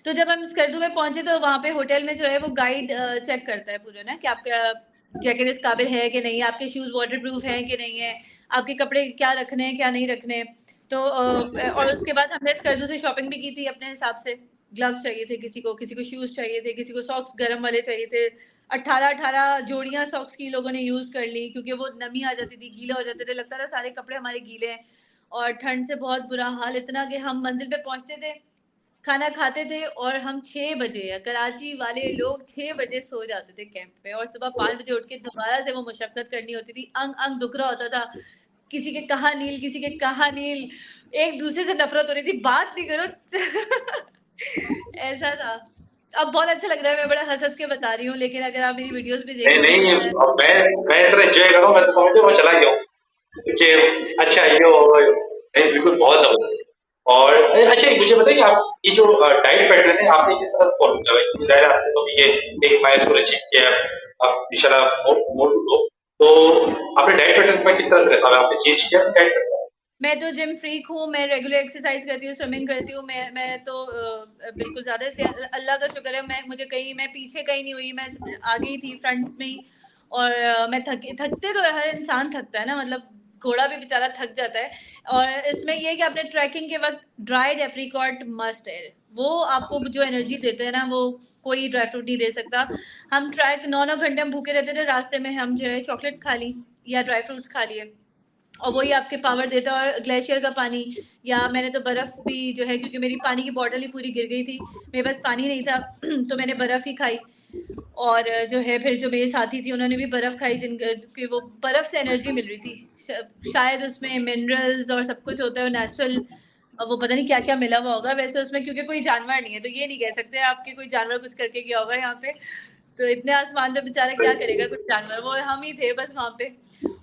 तो जब हम स्कर्दू में पहुंचे, तो वहाँ पे होटल में जो है वो गाइड चेक करता है पूरा ना, कि आपका जैकेट इस काबिल है कि नहीं, आपके शूज वाटर प्रूफ हैं कि नहीं है, आपके कपड़े क्या रखने हैं क्या नहीं रखने। तो और उसके बाद हमने स्कर्दू से शॉपिंग भी की थी अपने हिसाब से। ग्लव्स चाहिए थे किसी को शूज चाहिए थे, किसी को सॉक्स गर्म वाले चाहिए थे। 18-18 जोड़ियां सॉक्स की लोगों ने यूज कर ली, क्योंकि वो नमी आ जाती थी, गीले हो जाते थे, लगता था सारे कपड़े हमारे गीले हैं। और ठंड से बहुत बुरा हाल, इतना कि हम मंजिल पे पहुंचते थे, खाना खाते थे, और हम 6 बजे, कराची वाले लोग 6 बजे सो जाते थे कैंप पे, और सुबह 5 बजे उठ के दोबारा से वो मशक्कत करनी होती थी। अंग अंग दुख रहा होता था, किसी के कहाँ नील, किसी के कहाँ नील, एक दूसरे से नफरत हो रही थी, बात नहीं करो ऐसा था। अब बहुत अच्छा लग रहा है, मैं बड़ा हंस-हंस के बता रही हूँ, लेकिन अगर आप मेरी वीडियोस भी नहीं देखोगे नहीं, तो अब मैं इतना एंजॉय कर रहा हूँ, मैं तो समझ मैं चला गया हूँ कि अच्छा ये नहीं, बिल्कुल बहुत जबरदस्त। और अच्छा, मुझे बताइए आप ये जो डाइट पैटर्न है आपने किस तरह फॉलो किया? भाई जाहिर है आपने तो ये एक माइलस्टोन अचीव किया है, आप इंशाल्लाह मोर टू गो। तो आपने डाइट पैटर्न में किस तरह से रखा है? आपने चेंज किया डाइट पैटर्न? मैं तो जिम फ्रीक हूँ, मैं रेगुलर एक्सरसाइज करती हूँ, स्विमिंग करती हूँ। मैं तो बिल्कुल ज़्यादा से अल्लाह का शुक्र है, मैं पीछे कहीं नहीं हुई, मैं आगे ही थी, फ्रंट में ही। और मैं थकते तो हर इंसान थकता है ना, मतलब घोड़ा भी बेचारा थक जाता है। और इसमें ये है कि आपने ट्रैकिंग के वक्त ड्राइड एप्रिकॉट मस्ट है, वो आपको जो एनर्जी देते हैं ना वो कोई ड्राई फ्रूट नहीं दे सकता। हम ट्रैक 9-9 घंटे हम भूखे रहते थे, रास्ते में हम जो है चॉकलेट्स खा ली या ड्राई फ्रूट्स खा लिए, और वही आपके पावर देता है। और ग्लेशियर का पानी, या मैंने तो बर्फ़ भी जो है, क्योंकि मेरी पानी की बॉटल ही पूरी गिर गई थी, मेरे पास पानी नहीं था तो मैंने बर्फ़ ही खाई। और जो है फिर जो मेरे साथी थी उन्होंने भी बर्फ़ खाई, कि वो बर्फ़ से एनर्जी मिल रही थी। शायद उसमें मिनरल्स और सब कुछ होता है नेचुरल, वो पता नहीं क्या-क्या मिला हुआ होगा। वैसे उसमें क्योंकि कोई जानवर नहीं है तो ये नहीं कह सकते आप कि कोई जानवर कुछ करके गया होगा यहाँ पे। तो इतने आसमान पे बेचारा क्या करेगा कोई जानवर, वो हम ही थे बस वहाँ पे।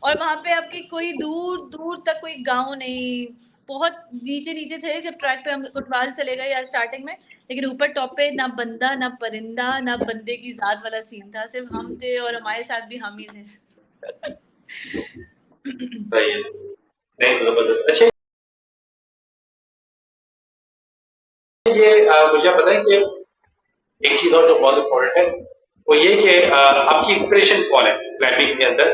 और वहाँ पे आपकी कोई दूर-दूर तक कोई गाँव नहीं, बहुत नीचे-नीचे थे जब ट्रैक पे हम कोतवाल चले गए या स्टार्टिंग में, लेकिन ऊपर टॉप पे ना बंदा, ना परिंदा, ना बंदे की ज़ात वाला सीन था, सिर्फ़ हम थे और हमारे साथ भी हम ही थे। सही है, नहीं तो ज़बरदस्त। अच्छा, ये मुझे आप बताएं कि एक चीज़ और जो बहुत इम्पोर्टेंट है वो ये कि आपकी इंस्पिरेशन कौन है क्लाइंबिंग के अंदर?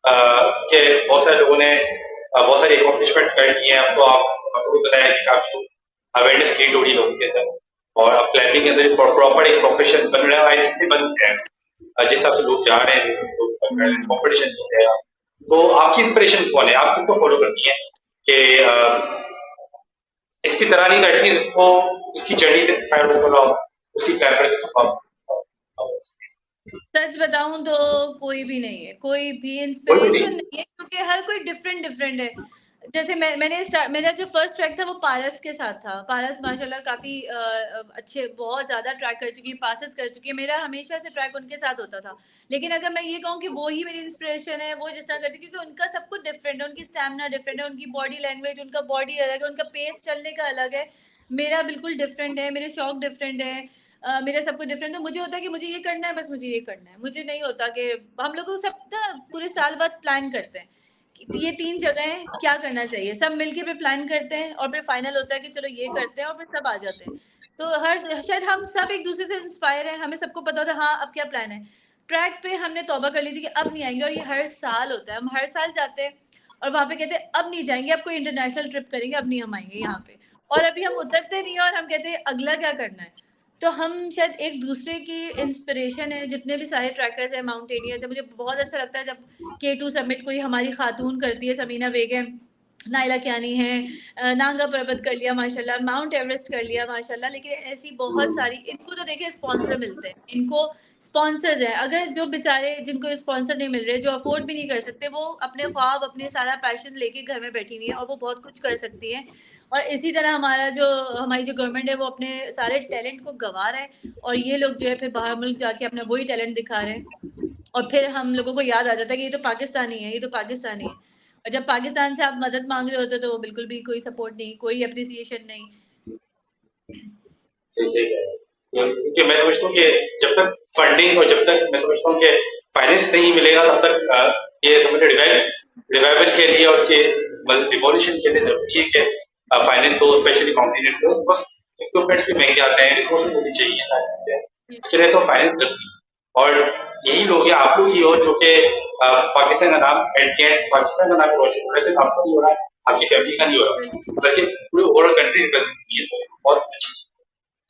कि बहुत सारे लोगों ने बहुत सारी अकॉम्प्लिशमेंट्स कर ली हैं, अब तो आपको बताया कि काफ़ी अवेयरनेस क्रिएट हो रही है लोगों के अंदर, और अब क्लाइंबिंग के अंदर प्रॉपर एक प्रोफेशन बन रहा है, आईसीसी बन गया है, जिस हिसाब से लोग जा रहे हैं, कॉम्पिटिशन हो गया। तो आपकी इंस्पिरेशन कौन है? आप किसको फॉलो करती हैं कि इसकी तरह नहीं, एटलीस्ट इसको इसकी जर्नी से इंस्पायर होकर उसी क्लाइंबर के तरफ। सच बताऊं तो कोई भी नहीं है, कोई भी इंस्पिरेशन नहीं है, क्योंकि हर कोई डिफरेंट है। जैसे मेरा जो फर्स्ट ट्रैक था वो पारस के साथ था। पारस माशाल्लाह काफ़ी अच्छे, बहुत ज़्यादा ट्रैक कर चुकी है, पासेस कर चुकी है। मेरा हमेशा से ट्रैक उनके साथ होता था। लेकिन अगर मैं ये कहूँ कि वो ही मेरी इंस्पिरेशन है, वो जिस तरह करती है, क्योंकि उनका सब कुछ डिफरेंट है, उनकी स्टैमिना डिफरेंट है, उनकी बॉडी लैंग्वेज, उनका बॉडी अलग है, उनका पेस चलने का अलग है। मेरा बिल्कुल डिफरेंट है, मेरे शौक डिफरेंट है, मेरा सब कुछ डिफरेंट है। मुझे होता है कि मुझे ये करना है, बस मुझे ये करना है। मुझे नहीं होता कि हम लोग सब ना पूरे साल बाद प्लान करते हैं कि ये 3 जगहें क्या करना चाहिए, सब मिलके फिर प्लान करते हैं और फिर फाइनल होता है कि चलो ये करते हैं, और फिर सब आ जाते हैं। तो शायद हम सब एक दूसरे से इंस्पायर हैं, हमें सबको पता होता है हाँ अब क्या प्लान है। ट्रैक पे हमने तौबा कर ली थी कि अब नहीं आएंगे, और ये हर साल होता है। हम हर साल जाते हैं और वहाँ पे कहते हैं अब नहीं जाएंगे, अब कोई इंटरनेशनल ट्रिप करेंगे, अब नहीं हम आएंगे यहाँ पे। और अभी हम उतरते नहीं है और हम कहते हैं अगला क्या करना है। तो हम शायद एक दूसरे की इंस्पिरेशन है, जितने भी सारे ट्रैकर्स हैं, माउंटेनियर्स हैं। मुझे बहुत अच्छा लगता है जब K2 समिट कोई हमारी खातून करती है, समीना बेगम, नाइला कियानी है, नांगा पर्वत कर लिया माशाल्लाह, माउंट एवरेस्ट कर लिया माशाल्लाह। लेकिन ऐसी बहुत सारी, इनको तो देखिए स्पॉन्सर मिलते हैं, इनको स्पॉन्सर्स हैं। अगर जो बेचारे जिनको स्पॉन्सर नहीं मिल रहे, जो अफोर्ड भी नहीं कर सकते, वो अपने ख्वाब, अपने सारा पैशन लेके घर में बैठी हुई है और वो बहुत कुछ कर सकती हैं। और इसी तरह हमारी जो गवर्नमेंट है वो अपने सारे टैलेंट को गंवा रहा है, और ये लोग जो है फिर बाहर मुल्क जाके अपना वही टैलेंट दिखा रहे हैं। और फिर हम लोगों को याद आ जाता है कि ये तो पाकिस्तानी है, ये तो पाकिस्तानी है। और जब पाकिस्तान से आप मदद मांग रहे होते तो बिल्कुल भी कोई सपोर्ट नहीं, कोई अप्रिसिएशन नहीं। सही है, क्योंकि मैं समझता हूँ कि जब तक फंडिंग और जब तक मैं समझता हूँ कि फाइनेंस नहीं मिलेगा तब तक ये समझो रिवाइवल के लिए और उसके डिमोलिशन के लिए जरूरी है कि फाइनेंस हो, स्पेशली माउंटेनियर्स को। बस इक्विपमेंट्स भी महंगे आते हैं, रिसोर्सेज होनी चाहिए, इसके लिए तो फाइनेंस जरूरी है। और यही लोग हैं, आप लोग ही हो जो कि पाकिस्तान का नाम पाकिस्तान का नाम रोशन हो रहा है। आपका नहीं हो रहा है, आपकी फैमिली का नहीं हो रहा, बल्कि पूरे ओवरऑल कंट्री रिप्रेजेंट है। बहुत अच्छी चीज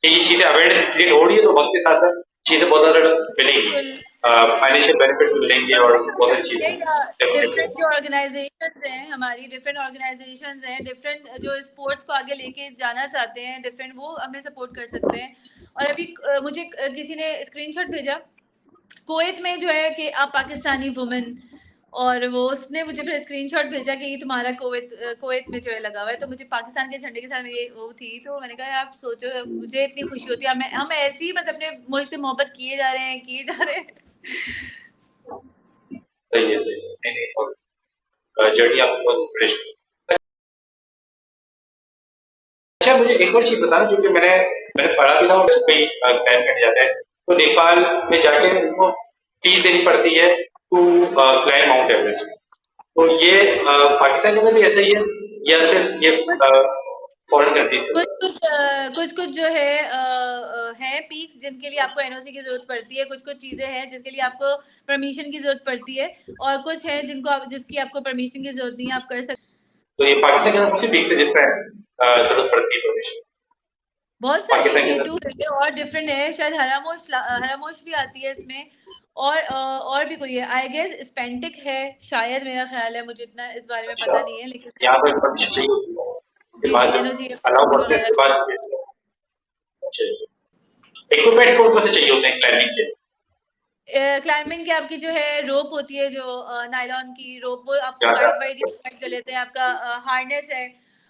है। ये चीजें अवेयरनेस क्रिएट हो रही है, तो वक्त के साथ साथ चीजें बहुत ज्यादा मिलेंगी, फाइनेंशियल बेनिफिट्स मिलेंगे और बहुत सारी चीजें। डिफरेंट जो ऑर्गेनाइजेशंस हैं, हमारी डिफरेंट ऑर्गेनाइजेशंस हैं, डिफरेंट जो स्पोर्ट्स को आगे लेके जाना चाहते हैं, डिफरेंट, वो हमें सपोर्ट कर सकते हैं। और अभी मुझे किसी ने स्क्रीनशॉट भेजा कुवैत में जो है कि आप पाकिस्तानी वुमेन, और वो उसने मुझे फिर स्क्रीनशॉट भेजा कि ये तुम्हारा कुवैत में जो है लगा हुआ है। तो मुझे पाकिस्तान के झंडे के साथ ये वो थी, तो मैंने कहा यार सोचो, मुझे इतनी खुशी होती है, हम ऐसे ही बस अपने मुल्क से मोहब्बत किए जा रहे हैं। सही है, सही है। नहीं, और जर्नी आपको बहुत इंस्पिरेशन। अच्छा, मुझे एक और चीज बताना, जो कि मैंने पढ़ा भी था और कई प्लान करने जाते हैं तो नेपाल में जाके उनको फीस देनी पड़ती है टू क्लाइम माउंट एवरेस्ट। तो ये पाकिस्तान के अंदर भी ऐसा ही है या सिर्फ ये फॉरेन कंट्रीज कुछ जो है पीक टेक्निक्स जिनके लिए आपको एनओसी की जरूरत पड़ती है, कुछ कुछ चीजें हैं जिसके लिए आपको परमिशन की जरूरत पड़ती है, और कुछ है जिसकी आपको परमिशन की जरूरत नहीं है, आप कर सकते। तो ये पाकिस्तान के अंदर कौन सी पीक है जिसमें जरूरत पड़ती है परमिशन? बहुत सारी पाकिस्तान के K2 है और डिफरेंट है, शायद हरामोश भी आती है इसमें, और भी कोई है, आई गेस स्पेंटिक है शायद, मेरा ख्याल है, मुझे इतना इस बारे में पता नहीं है, लेकिन यहाँ पर परमिशन चाहिए होती है, उसके जी बाद एनओसी अलाउ करते हैं, उसके बाद इक्विपमेंट्स कौन कौन से चाहिए होते हैं क्लाइंबिंग के? क्लाइंबिंग की आपकी जो है रोप होती है, जो नायलॉन की रोप, वो आपको क्या गाइड वाइड प्रोवाइड कर लेते हैं। आपका हार्नेस है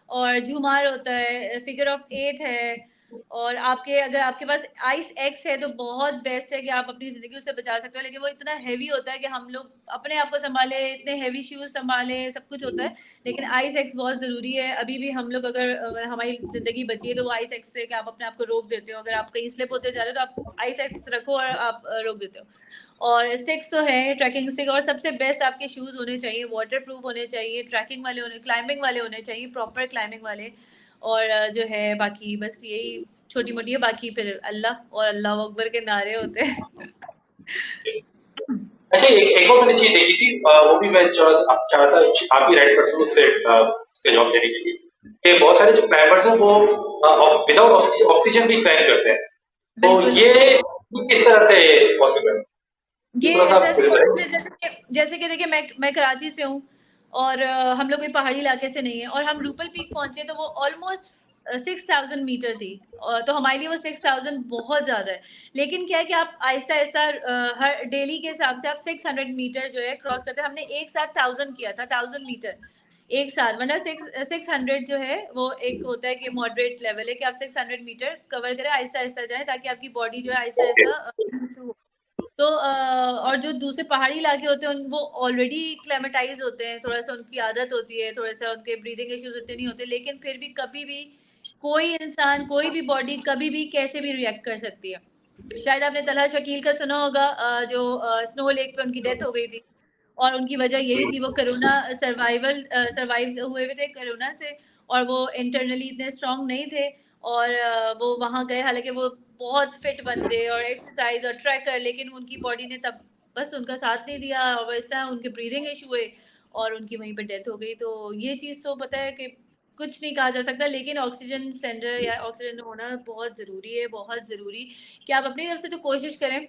और झूमार होता है, फिगर ऑफ 8 है, और अगर आपके पास आइस एक्स है तो बहुत बेस्ट है कि आप अपनी जिंदगी उससे बचा सकते हो, लेकिन वो इतना हैवी होता है कि हम लोग अपने आप को संभाले, इतने हैवी शूज संभाले, सब कुछ होता है, लेकिन आइस एक्स बहुत जरूरी है। अभी भी हम लोग अगर हमारी जिंदगी बची है तो वो आइस एक्स से कि आप अपने आप को रोक देते हो, अगर आप कहीं स्लिप होते जा रहे हो तो आप आइस एक्स रखो और आप रोक देते हो। और स्टिक्स तो है, ट्रैकिंग स्टिक, और सबसे बेस्ट आपके शूज होने चाहिए, वाटर प्रूफ होने चाहिए, ट्रैकिंग वाले होने, क्लाइंबिंग वाले होने चाहिए, प्रॉपर क्लाइंबिंग वाले। और जो है बाकी बस यही छोटी मोटी है, बाकी फिर अल्लाह और अल्लाह अकबर के नारे होते हैं। अच्छा, एक और मैंने चीज देखी थी, वो भी मैं चाहता था आप ही राइट पर्सन उससे जवाब देने के लिए, कि बहुत सारे जो क्लाइंबर्स हैं वो विदाउट ऑक्सीजन भी क्लाइंब करते हैं, तो ये किस तरह से पॉसिबल है? ये थोड़ा सा जैसे कि देखिए, मैं कराची से हूँ और हम लोग कोई पहाड़ी इलाके से नहीं है, और हम रूपल पीक पहुंचे तो वो ऑलमोस्ट 6000 मीटर थी, तो हमारे लिए वो 6000 बहुत ज्यादा है। लेकिन क्या है कि आप आहिस्ता आहिस्ता हर डेली के हिसाब से आप 600 मीटर जो है क्रॉस करते हैं। हमने एक साथ 1000 किया था, 1000 मीटर एक साथ, वरना 600 जो है वो एक होता है कि मॉडरेट लेवल है कि आप 600 मीटर कवर करें, आहिस्ता आहिस्ता जाए, ताकि आपकी बॉडी जो है आहिस्ता आहिस्ता तो और जो दूसरे पहाड़ी इलाके होते हैं वो ऑलरेडी क्लेमेटाइज होते हैं, थोड़ा सा उनकी आदत होती है, थोड़ा सा उनके ब्रीदिंग इश्यूज इतने नहीं होते, लेकिन फिर भी कभी भी कोई इंसान, कोई भी बॉडी कभी भी कैसे भी रिएक्ट कर सकती है। शायद आपने तलहा शकील का सुना होगा, जो स्नो लेक पे उनकी डेथ हो गई थी, और उनकी वजह यही थी, वो कोरोना सर्वाइव हुए हुए थे कोरोना से, और वो इंटरनली इतने स्ट्रांग नहीं थे, और वो वहाँ गए, हालांकि वो बहुत फिट बंदे और एक्सरसाइज और ट्रैकर, लेकिन उनकी बॉडी ने तब बस उनका साथ नहीं दिया, और वैसे तरह उनके ब्रीदिंग इशू हुए और उनकी वहीं पे डेथ हो गई। तो ये चीज़ तो पता है कि कुछ नहीं कहा जा सकता, लेकिन ऑक्सीजन सिलेंडर या ऑक्सीजन होना बहुत ज़रूरी है, बहुत ज़रूरी, कि आप अपनी तरफ से तो कोशिश करें।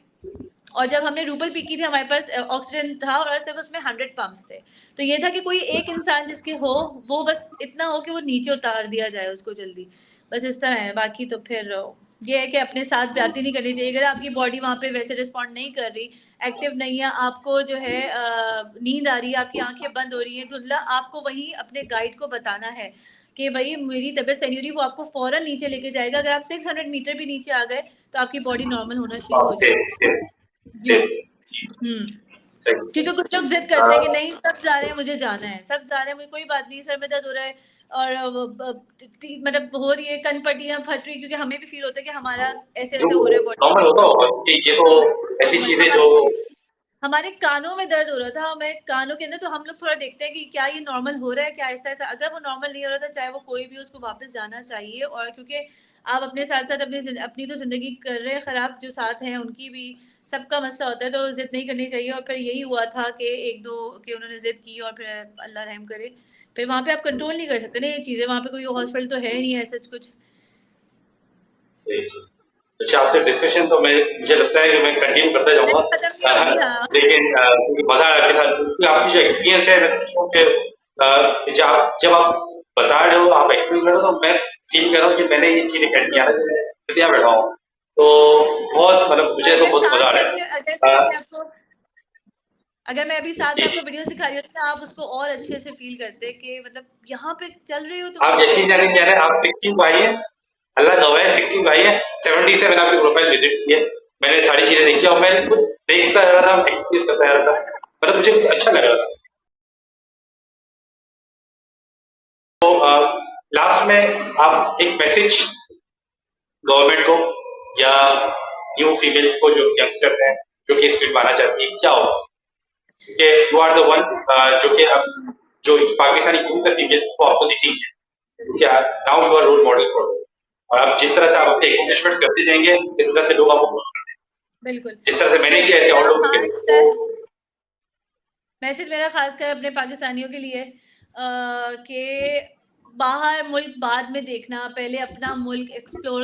और जब हमने रूपल पी की थी, हमारे पास ऑक्सीजन था और सिर्फ उसमें 100 पंप्स थे, तो ये था कि कोई एक इंसान जिसके हो, वो बस इतना हो कि वो नीचे उतार दिया जाए उसको जल्दी, बस इस तरह है। बाकी तो फिर ये है कि अपने साथ जाती नहीं करनी चाहिए, अगर आपकी बॉडी वहाँ पे वैसे रिस्पॉन्ड नहीं कर रही, एक्टिव नहीं है, आपको जो है नींद आ रही है, आपकी आंखें बंद हो रही हैं धुंधला, आपको वहीं अपने गाइड को बताना है कि भाई मेरी तबीयत सही नहीं हो रही, वो आपको फौरन नीचे लेके जाएगा। अगर आप 600 मीटर भी नीचे आ गए तो आपकी बॉडी नॉर्मल होना शुरू हो जाएगी। जी क्योंकि कुछ लोग जिद करते हैं कि नहीं सब जा रहे हैं मुझे जाना है, सब जा रहे हैं मुझे, कोई बात नहीं, सर में दर्द हो रहा है और मतलब हो रही है, कनपट्टियां फट रही, क्योंकि हमें भी फील होता है कि हमारा ऐसे ऐसे हो रहा है बॉडी, नॉर्मल होता होगा कि ये तो ऐसी चीजें जो हमारे कानों में दर्द हो रहा था, हमें कानों के अंदर, तो हम लोग थोड़ा देखते हैं कि क्या ये नॉर्मल हो रहा है, क्या ऐसा ऐसा, अगर वो नॉर्मल नहीं हो रहा था, चाहे वो कोई भी, उसको वापस जाना चाहिए। और क्योंकि आप अपने साथ साथ अपनी तो जिंदगी कर रहे हैं खराब, जो साथ हैं उनकी भी, सबका मसला होता है, तो जिद नहीं करनी चाहिए। और फिर यही हुआ था कि एक दो कि उन्होंने जिद की, और फिर अल्लाह रहम करे, फिर वहाँ पे आप कंट्रोल नहीं कर सकते ना ये चीज़ें, वहाँ पे कोई हॉस्पिटल तो है नहीं ऐसा कुछ। अच्छा, आपसे डिस्कशन तो मुझे लगता है कि मैं कंटिन्यू करता जाऊंगा, लेकिन मजा आया आपके साथ, क्योंकि आपकी जो एक्सपीरियंस है, मैं सोचूं कि जब आप बता रहे हो, आप एक्सप्लेन कर रहे हो, तो मैं फील कर रहा हूँ कि मैंने ये चीजें करनी है, यहाँ बैठा हूँ, तो बहुत मतलब मुझे तो बहुत मजा आ रहा है। अगर मैं अभी साथ में आपको वीडियो सिखा रही हूँ तो आप उसको और अच्छे से फील करते कि मतलब यहाँ पे चल रही हो तुम, आप यकीन जाने कह रहे हैं, आप 16 भाई हैं, अल्लाह गवाह है, 16 भाई है, 77 आपकी प्रोफाइल विजिट की है, मैंने सारी चीजें देखी और मैं खुद देखता रहा था, एक्सपीरियंस करता रहा था, मतलब मुझे अच्छा लग रहा था। तो लास्ट में आप एक मैसेज गवर्नमेंट को या न्यू फीमेल्स को, जो यंगस्टर्स हैं, जो कि इस फील्ड में आना चाहती है, क्या होगा? कि यू आर द वन जो कि अब जो पाकिस्तानी यूथ है फीमेल्स को आपको दिखेंगे, क्या now you are role model for और आप जिस तरह से आप अपने एक्सपेरिमेंट्स करते जाएंगे इस तरह से लोग आपको फॉलो करते हैं। बिल्कुल जिस तरह से मैंने किया ऐसे और लोग मैसेज मेरा खासकर अपने पाकिस्तानियों के लिए कि बाहर मुल्क बाद में देखना, पहले अपना मुल्क एक्सप्लोर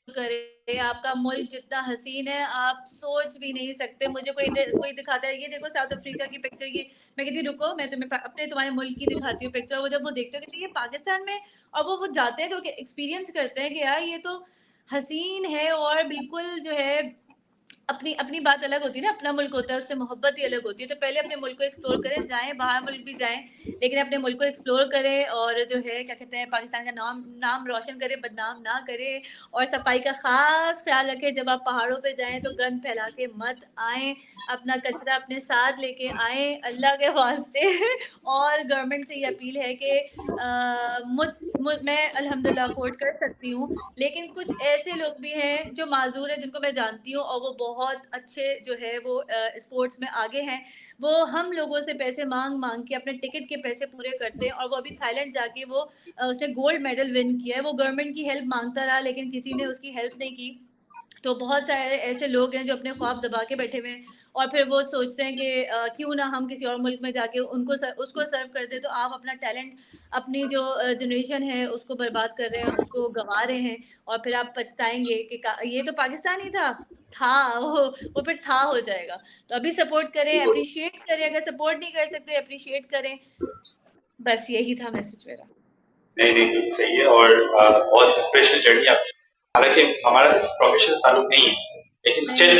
करें। आपका मुल्क जितना हसीन है आप सोच भी नहीं सकते। मुझे कोई दिखाता है ये देखो साउथ अफ्रीका की पिक्चर, ये मैं कहती रुको मैं तुम्हें अपने तुम्हारे मुल्क की दिखाती हूँ पिक्चर। वो जब वो देखते हो कि ये पाकिस्तान में, और वो जाते हैं तो एक्सपीरियंस करते हैं कि यार ये तो हसीन है और बिल्कुल जो है अपनी अपनी बात अलग होती है ना, अपना मुल्क होता है उससे मोहब्बत ही अलग होती है। तो पहले अपने मुल्क को एक्सप्लोर करें, जाएं बाहर मुल्क भी जाएं, लेकिन अपने मुल्क को एक्सप्लोर करें और जो है क्या कहते हैं पाकिस्तान का नाम रोशन करें, बदनाम ना करें। और सफाई का खास ख्याल रखें, जब आप पहाड़ों पे जाएं तो गंद फैला के मत आएं, अपना कचरा अपने साथ लेके आएं अल्लाह के वास्ते। और गवर्नमेंट से ये अपील है कि मैं अल्हम्दुलिल्लाह अफोर्ड कर सकती हूँ, लेकिन कुछ ऐसे लोग भी हैं जो माजूर हैं जिनको मैं जानती हूँ और वो बहुत अच्छे जो है वो स्पोर्ट्स में आगे हैं। वो हम लोगों से पैसे मांग के अपने टिकट के पैसे पूरे करते हैं और वो अभी थाईलैंड जाके वो उसने गोल्ड मेडल विन किया है। वो गवर्नमेंट की हेल्प मांगता रहा लेकिन किसी ने उसकी हेल्प नहीं की। तो बहुत सारे ऐसे लोग हैं जो अपने ख्वाब दबा के बैठे हुए हैं और फिर वो सोचते हैं कि क्यों ना हम किसी और मुल्क में जाके उसको सर्व कर दें। तो आप अपना टैलेंट, अपनी जो जनरेशन है उसको बर्बाद कर रहे हैं, उसको गंवा रहे हैं और फिर आप पछताएंगे कि ये तो पाकिस्तान ही था वो फिर था हो जाएगा। तो अभी सपोर्ट करें, अप्रिशिएट करें, अगर सपोर्ट नहीं कर सकते अप्रिशिएट करें। बस यही था मैसेज मेरा। नहीं बिल्कुल सही है और बहुत इंस्पिरेशनल जर्नी आपकी। हालांकि हमारा इस प्रोफेशन से ताल्लुक नहीं है लेकिन स्टिल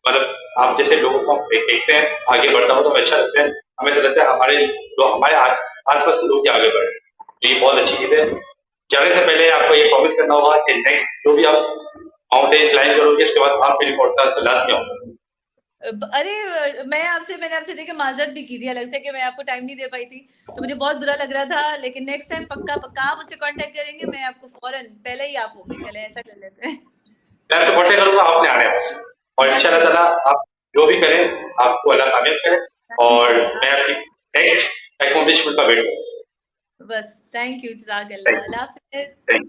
मतलब आप जैसे लोगों को हम देखते हैं आगे बढ़ता हो तो अच्छा लगता है। हमें ऐसा लगता है हमारे आसपास के लोग ही आगे बढ़े, तो ये बहुत अच्छी चीज है। जाने से पहले आपको ये प्रॉमिस करना होगा कि नेक्स्ट जो भी आप माउंटेन क्लाइंब करोगे इसके बाद आप मेरे पॉडकास्ट से लास्ट में आऊंगा। अरे मैंने आपसे देखिए माजरत भी की थी अलग से कि मैं आपको टाइम नहीं दे पाई थी, तो मुझे बहुत बुरा लग रहा था। लेकिन नेक्स्ट टाइम पक्का पक्का आप मुझसे कांटेक्ट करेंगे, मैं आपको फौरन पहले ही आप होंगे। चले ऐसा कर लेते हैं। मैं आपसे कांटेक्ट करूंगा, आपने आना है बस। और इंशाल्लाह ताला आप जो भी करें आपको अल्लाह कामयाब करे और मैं आपकी नेक्स्ट अकॉम्प्लिशमेंट का वेट करूंगा। बस थैंक यू, जज़ाकल्लाह, अल्लाह हाफ़िज़।